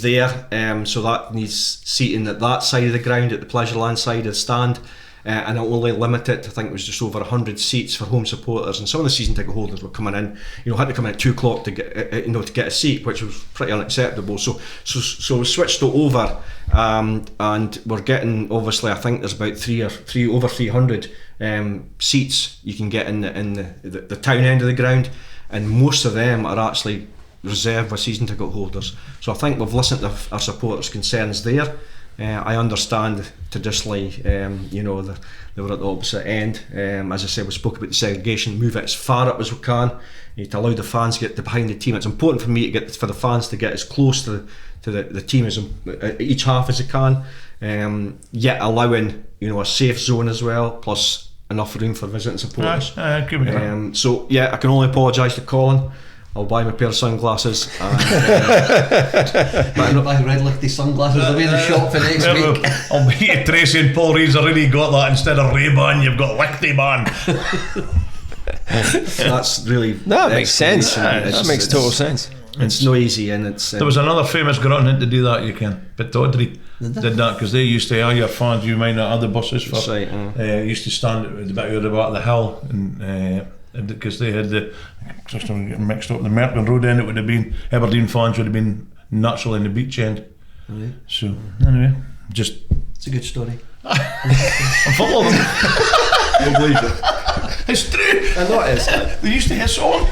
there, so that needs seating at that side of the ground, at the Pleasureland side of the stand, and it only limited, I think it was just over 100 seats for home supporters, and some of the season ticket holders were coming in, had to come in at 2 o'clock to get to get a seat, which was pretty unacceptable. So we switched it over, and we're getting, obviously I think there's about over 300 seats you can get in the town end of the ground, and most of them are actually reserved with season ticket holders. So I think we've listened to our supporters' concerns there. I understand traditionally, they were at the opposite end. As I said, we spoke about the segregation, move it as far up as we can, to allow the fans to get behind the team. It's important for me for the fans to get as close to the team as each half as they can, yet allowing a safe zone as well, plus enough room for visiting supporters. So yeah, I can only apologise to Colin. I'll buy him a pair of sunglasses. Might not buy red lichty sunglasses. They'll be in the shop for next week. I'll be at Tracy and Paul Reed's already got that. Instead of Ray-Ban, you've got Lichty Man. That's really... That makes sense. That makes total sense. It's no easy, and it's... There was another famous ground to do that, you can. But Audrey did that, because they used to, your fans, you might not have the buses for... Right, used to stand at the back of the hill, and... because they had just mixed up the Merton Road end, it would have been Aberdeen fans would have been naturally in the beach end. Right. So anyway, it's a good story. I'm full of them. I believe it. It's true. I know it is. They used to hit on.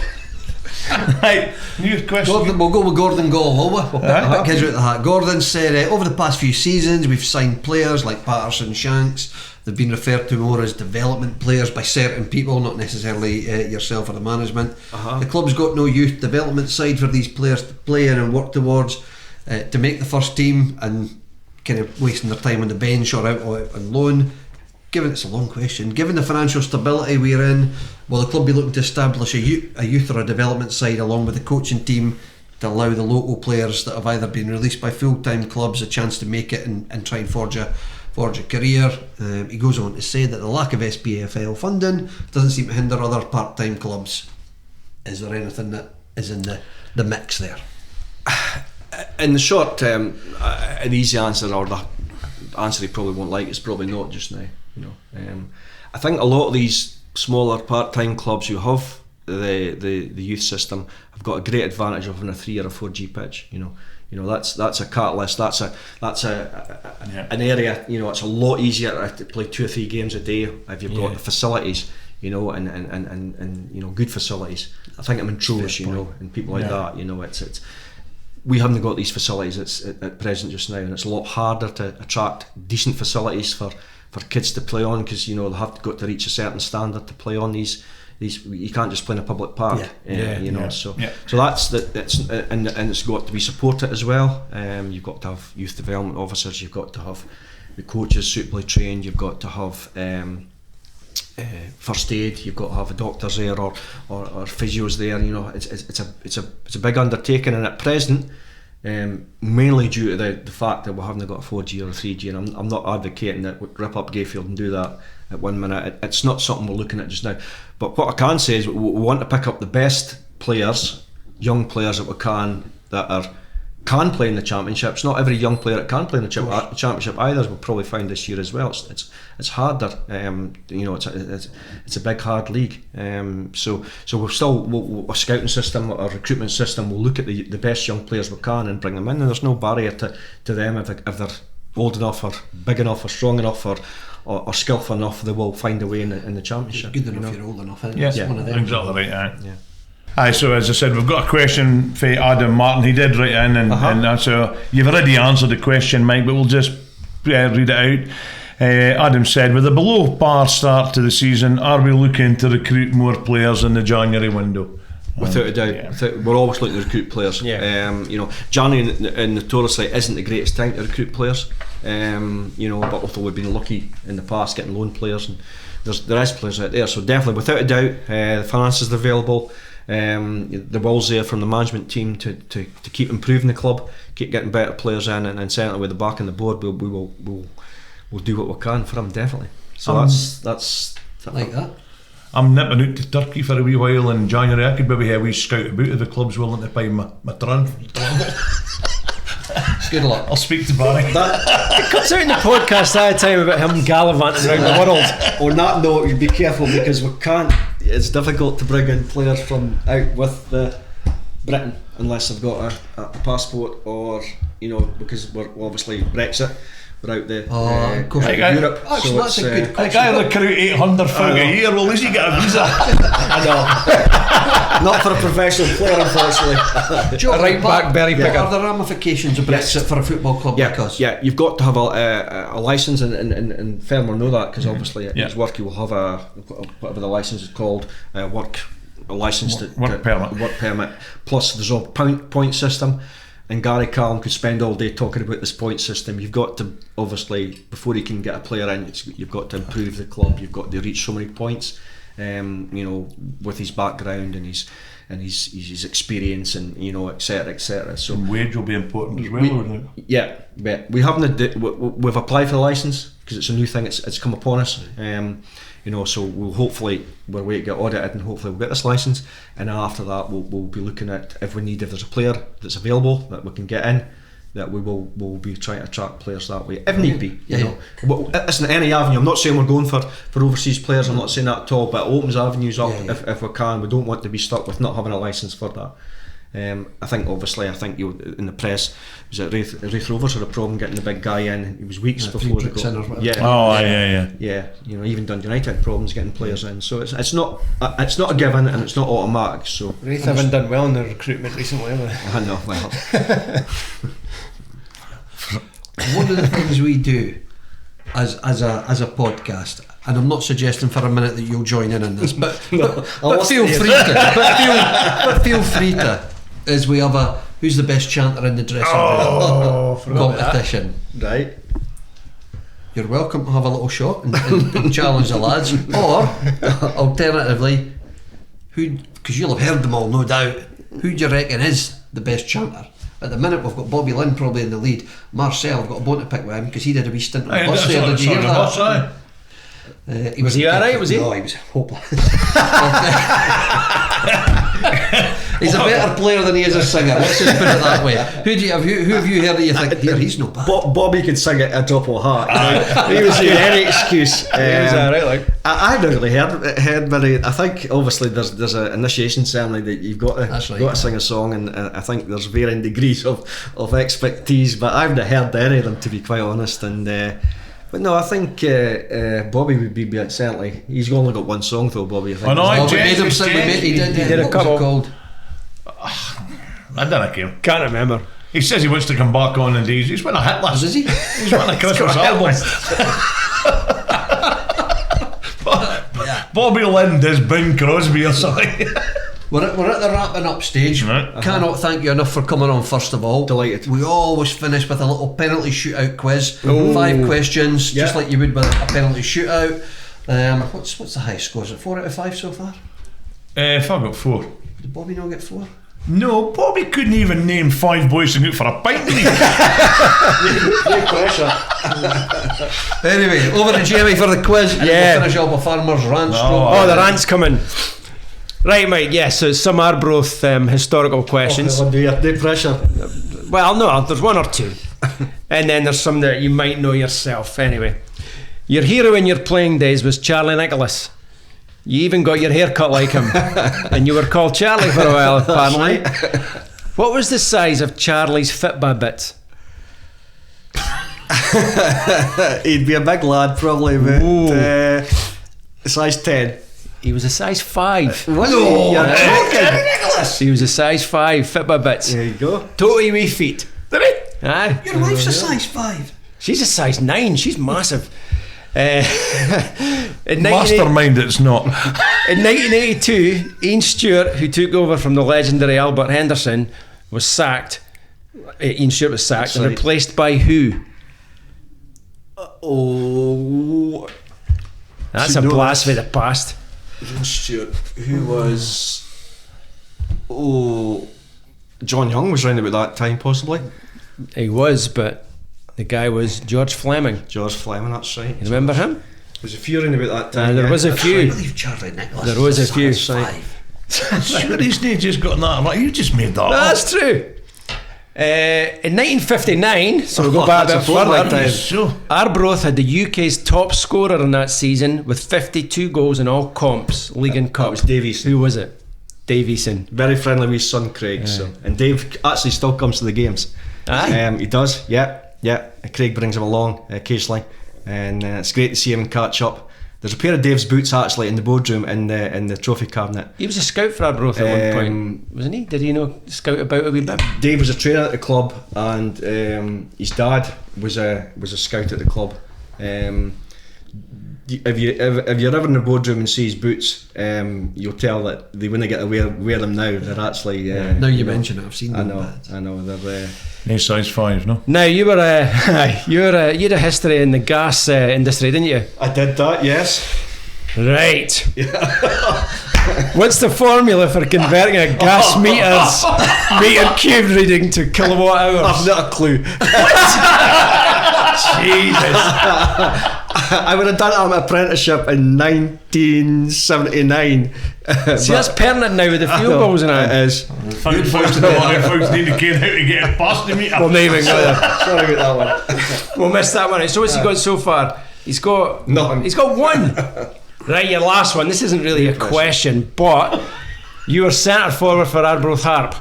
Right, new question. We'll go with Gordon Gall, will we? We'll pick kids out the hat. Gordon said, over the past few seasons we've signed players like Patterson, Shanks, they've been referred to more as development players by certain people, not necessarily yourself or the management. The club's got no youth development side for these players to play in and work towards to make the first team, and kind of wasting their time on the bench or out on loan. Given it's a long question, given the financial stability we're in, will the club be looking to establish a youth or a development side along with the coaching team to allow the local players that have either been released by full-time clubs a chance to make it and try and forge a career? He goes on to say that the lack of SPFL funding doesn't seem to hinder other part-time clubs. Is there anything that is in the mix there? In the short term, an easy answer, or the answer he probably won't like, is probably not just now. I think a lot of these smaller part-time clubs who have the youth system have got a great advantage of having a 3 or a 4G pitch. That's a catalyst. That's an area. It's a lot easier to play 2 or 3 games a day if you've got the facilities. And good facilities. I think I'm in Trosh, and people like that. It's we haven't got these facilities at present just now, and it's a lot harder to attract decent facilities for kids to play on, because they have got to reach a certain standard to play on these. You can't just play in a public park, So that's and it's got to be supported as well. You've got to have youth development officers. You've got to have the coaches suitably trained. You've got to have first aid. You've got to have doctors there or physios there. It's a big undertaking, and at present, mainly due to the fact that we haven't got a 4G or a 3G, and I'm not advocating that we rip up Gayfield and do that at 1 minute. It's not something we're looking at just now. But what I can say is we want to pick up the best players, young players that we can play in the championships. Not every young player that can play in the championship either, as we'll probably find this year as well. It's harder. It's a big, hard league. So we're still a scouting system, a recruitment system. We'll look at the best young players we can and bring them in, and there's no barrier to them if they're old enough or big enough or strong enough or skillful enough. They will find a way in the championship. Good enough, you're old enough. One of them. Exactly right. Aye, so as I said, we've got a question for Adam Martin. He did write in, and so you've already answered the question, Mike, but we'll just read it out. Adam said, with a below par start to the season, are we looking to recruit more players in the January window? Without a doubt, we're always looking to recruit players. January notoriously isn't the greatest time to recruit players. But although we've been lucky in the past getting loan players, and there is players out there, so definitely, without a doubt, the finances are available. The will's there from the management team to keep improving the club, keep getting better players in, and certainly with the back on the board, we'll do what we can for them, definitely. So that's like that. I'm nipping out to Turkey for a wee while in January. I could maybe have a wee scout about if the club's willing to pay my travel. Good luck. I'll speak to Barry. It comes out in the podcast all the time about him gallivanting around the world. On that note, you be careful, because we can't. It's difficult to bring in players from out with Britain unless they've got a passport, or because we're obviously Brexit. We're out there. Of course, Europe. Actually, so that's a good question. I recruit 800 folk a year. Well, at least you get a visa. I know. Not for a professional player, unfortunately. Joe, right back, berry picker. Are there ramifications of Brexit for a football club like us? Yeah, you've got to have a licence, and Fermer know that, because obviously at his work he will have whatever the licence is called, work permit. Plus there's a point system. And Gary Callum could spend all day talking about this point system. You've got to, obviously, before you can get a player in, you've got to improve the club. You've got to reach so many points. With his background and his experience, and etc. So and wage will be important as well. We haven't. We've applied for the licence because it's a new thing. It's come upon us. So we'll hopefully we're waiting to get audited, and hopefully we'll get this licence, and then after that we'll be looking at if there's a player that's available that we can get in, that we'll be trying to attract players that way if need be. But it isn't any avenue. I'm not saying we're going for overseas players. I'm not saying that at all. But it opens avenues up if we can. We don't want to be stuck with not having a licence for that. I think in the press was it Wraith Rovers had a problem getting the big guy in. He was weeks before they got. Even Dundee United had problems getting players in. So it's not a given, and it's not automatic. So Wraith haven't done well in their recruitment recently, have they? I know. Well, one of the things we do as a podcast, and I'm not suggesting for a minute that you'll join in on this, but feel free to, as we have a who's the best chanter in the dressing room competition. Right. You're welcome to have a little shot and challenge the lads, or alternatively, because you'll have heard them all, no doubt. Who do you reckon is the best chanter? At the minute, we've got Bobby Lynn probably in the lead. Marcel, I've got a bone to pick with him because he did a wee stint on the bus there. Did you hear that? Was he alright? Was he? No, he was hopeless. He's a better player than he is a singer. Let's just put it that way. Who have you heard that you think, dear, he's no bad? Bobby could sing it a drop of heart. He was using any excuse. He was alright, like. I've never really heard many. I think obviously there's an initiation ceremony that you've got to sing a song, and I think there's varying degrees of expertise. But I've not heard any of them, to be quite honest. And but no, I think Bobby would be certainly. He's only got one song though, Bobby. I think. Oh no, we made him sing. He did a couple. Called? I don't care. Can't remember. He says he wants to come back on, and he's won a hit list. Is he? He's won a Christmas album. Bobby Lynn does Bing Crosby or something. We're at the wrapping up stage. Right. Cannot thank you enough for coming on, first of all. Delighted. We always finish with a little penalty shootout quiz. 5 questions, just like you would with a penalty shootout. What's the high score? Is it 4 out of 5 so far? If I got 4. Did Bobby not get 4? No, Bobby couldn't even name 5 boys to go out for a pint. No pressure. Anyway, over to Jamie for the quiz. And we'll finish up with Farmer's Rant. The rant's coming. Right, Mike, so some Arbroath historical questions. No pressure. Well, no, there's one or two. And then there's some that you might know yourself. Anyway, your hero in your playing days was Charlie Nicholas. You even got your hair cut like him. And you were called Charlie for a while, apparently. What was the size of Charlie's Fitbit bits? He'd be a big lad, probably, but size 10. He was a size 5. Was he? You're joking. Nicholas. He was a size 5 Fitbit bits. There you go. Totally wee feet. Did he? Aye. Your wife's a size 5. She's a size 9. She's massive. Mastermind, it's not. In 1982, Ian Stewart, who took over from the legendary Albert Henderson, was sacked. Ian Stewart was sacked and replaced by who? That's a blast for the past. Ian Stewart, who was John Young was around about that time, possibly. He was, but the guy was George Fleming. George Fleming, that's right. You remember him? There's a few around about that time. There was a few. I believe Charlie Nicholas. There was a few. Size 5. Sure, he's not just got that. Like, you just made that up. That's true. In 1959, so we'll go back a bit further. So. Arbroath had the UK's top scorer in that season with 52 goals in all comps, league and cup. That was Davies. Who was it? Davieson. Very friendly with his son Craig. Yeah. So, and Dave actually still comes to the games. He does. Yeah. Craig brings him along occasionally, and it's great to see him catch up. There's a pair of Dave's boots actually in the boardroom in the trophy cabinet. He was a scout for Arbroath at one point, wasn't he? Did he scout about a wee bit? Dave was a trainer at the club, and his dad was a scout at the club. If you're ever in the boardroom and see his boots, you'll tell that they wouldn't get to wear them now. They're actually now you mention it, I've seen them. I know they're no size 5, no. Now you had a history in the gas industry, didn't you? I did that, yes. Right. What's the formula for converting a gas meter cube reading to kilowatt hours? I've not a clue. Jesus. I would have done it on my apprenticeship in 1979. See, that's permanent now with the fuel bills and that. It is. Folks need to care how to get it past the meter. We'll name it. Sorry about that one. We'll miss that one. So what's he got so far? He's got nothing. He's got 1. Right, your last one. This isn't really a question, but you were centre forward for Arbroath Harp.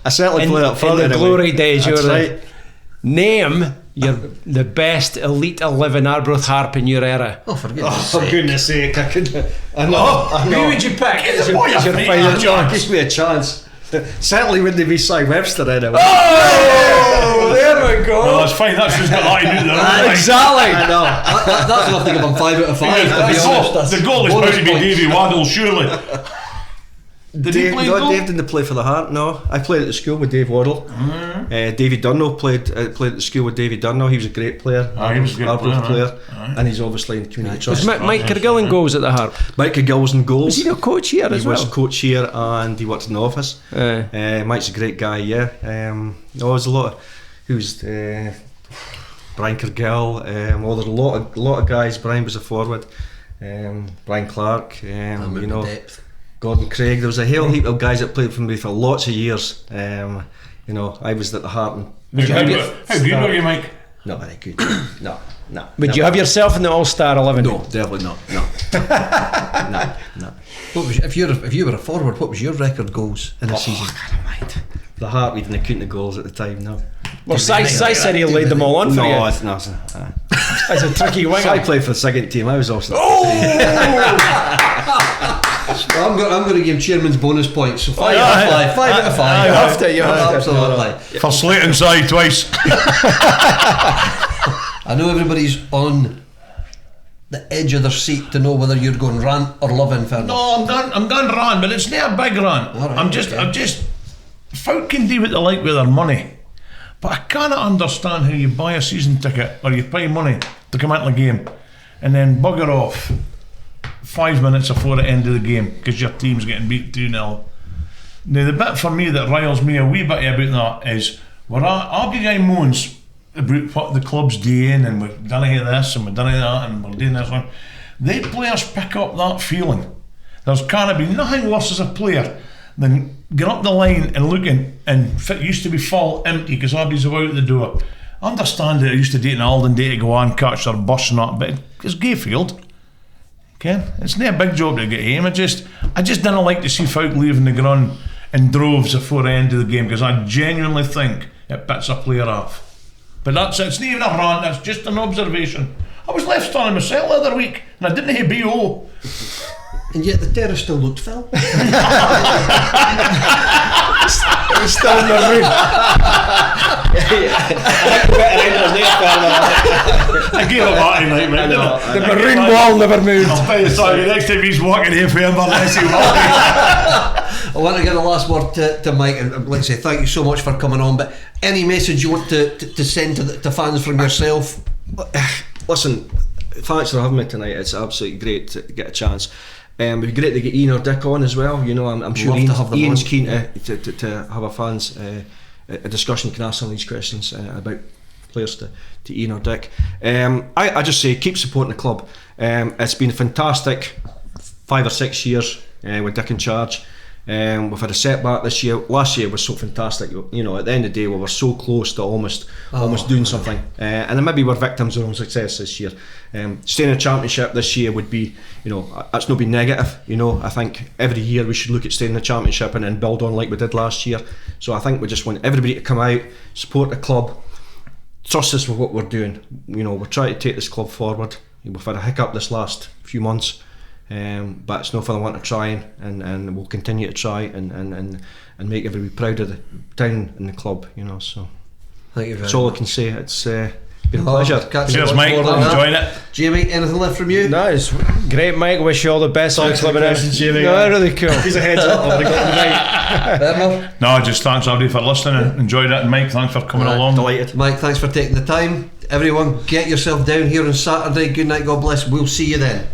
I certainly played up front in the glory days. That's right. Name the best elite 11 Arbroath Harp in your era. For goodness sake! I know. Who would you pick? Give me a chance. Certainly wouldn't be Si Webster anyway. Oh, there we go. Well, that's fine. That's just got that in there. Exactly. I know. That's enough to give him 5 out of 5. To be honest. The goal is Bonus bound to be points. Davy Waddle, surely. Did he Dave, play no, goal? Dave didn't play for the Heart. No, I played at the school with Dave Waddle. Davy Dunno played at the school with Davy Dunno. He was a great player. He was a good Arbroath player, and he's obviously in the community trust. Was Mike Caird goals at the Heart? Mike Caird was in goals. Was he a coach here as He was well? coach here and he worked in the office. Mike's a great guy. Yeah. There's a lot of who's Brian Caird. There's a lot of guys. Brian was a forward. Brian Clark. You know. Depth. Gordon Craig. There was a whole heap of guys that played for me for lots of years. You know, I was at the Heart. And How good were you, Mike? not very good. No. Would you have yourself in the All-Star 11? No, definitely not. No. No. What was, if you were a forward, what was your record goals in a season? I can't mind. The Heart, we didn't count the goals at the time. No. Well, Si said he laid them all on for you. No, it's not. As a tricky winger. I played for the second team. I was also. Well, I'm going to give chairman's bonus points. So 5 yeah. out of 5. 5 out of 5. You have to, you have to. Absolutely. For Slayton side twice. I know everybody's on the edge of their seat to know whether you're going rant or loving, Fermer. No, I'm going rant, but it's not a big rant. All right, I'm just folk can do what they like with their money, but I cannot understand how you buy a season ticket or you pay money to come into the game and then bugger off 5 minutes before the end of the game because your team's getting beat 2-0. Now the bit for me that riles me a wee bit about that is where Arbroath moans about what the club's doing and we've done this and we've done that and we're doing this one. They players pick up that feeling. There's can't be nothing worse as a player than getting up the line and looking and it used to be full empty because everybody's out the door. I understand that I used to date in Alden Day to go on catch their bus and that, but it's Gayfield. Okay? It's not a big job to get home. I just didn't like to see folk leaving the ground in droves before the end of the game because I genuinely think it pits a player off. But that's it's not even a rant, that's just an observation. I was left standing myself the other week and I didn't have BO. And yet the terrace still looked full. It was still in the room. I gave up that tonight, mate. The maroon wall never moved. I'll tell you sorry, next time he's walking here Fermer, let's see what I want to give the last word to Mike and I'd like to say thank you so much for coming on, but any message you want to send to fans from yourself? Listen, thanks for having me tonight. It's absolutely great to get a chance. It'd be great to get Ian or Dick on as well. You know, I'm sure Love to have them Ian's on. keen to have a fans a discussion, can ask some of these questions about players to Ian or Dick. I just say keep supporting the club. It's been a fantastic 5 or 6 years with Dick in charge. We've had a setback this year. Last year was so fantastic. You know, at the end of the day, we were so close to almost doing something. And then maybe we're victims of our own success this year. Staying in the championship this year would be, you know, that's not being negative. You know, I think every year we should look at staying in the championship and then build on like we did last year. So I think we just want everybody to come out, support the club, trust us with what we're doing. You know, we're trying to take this club forward. We've had a hiccup this last few months. But it's no further want to try and we'll continue to try and make everybody proud of the town and the club, you know. So Thank you very that's all much. I can say. It's been a pleasure. Cheers, Mike. Enjoying it. Jamie, anything left from you? No, it's great, Mike. Wish you all the best. Thanks for the questions, Jamie. No, really cool. He's a heads up. I've got the right. Fermer? No, just thanks everybody for listening and enjoyed it. And Mike, thanks for coming along. Delighted. Mike, thanks for taking the time. Everyone, get yourself down here on Saturday. Good night, God bless. We'll see you then.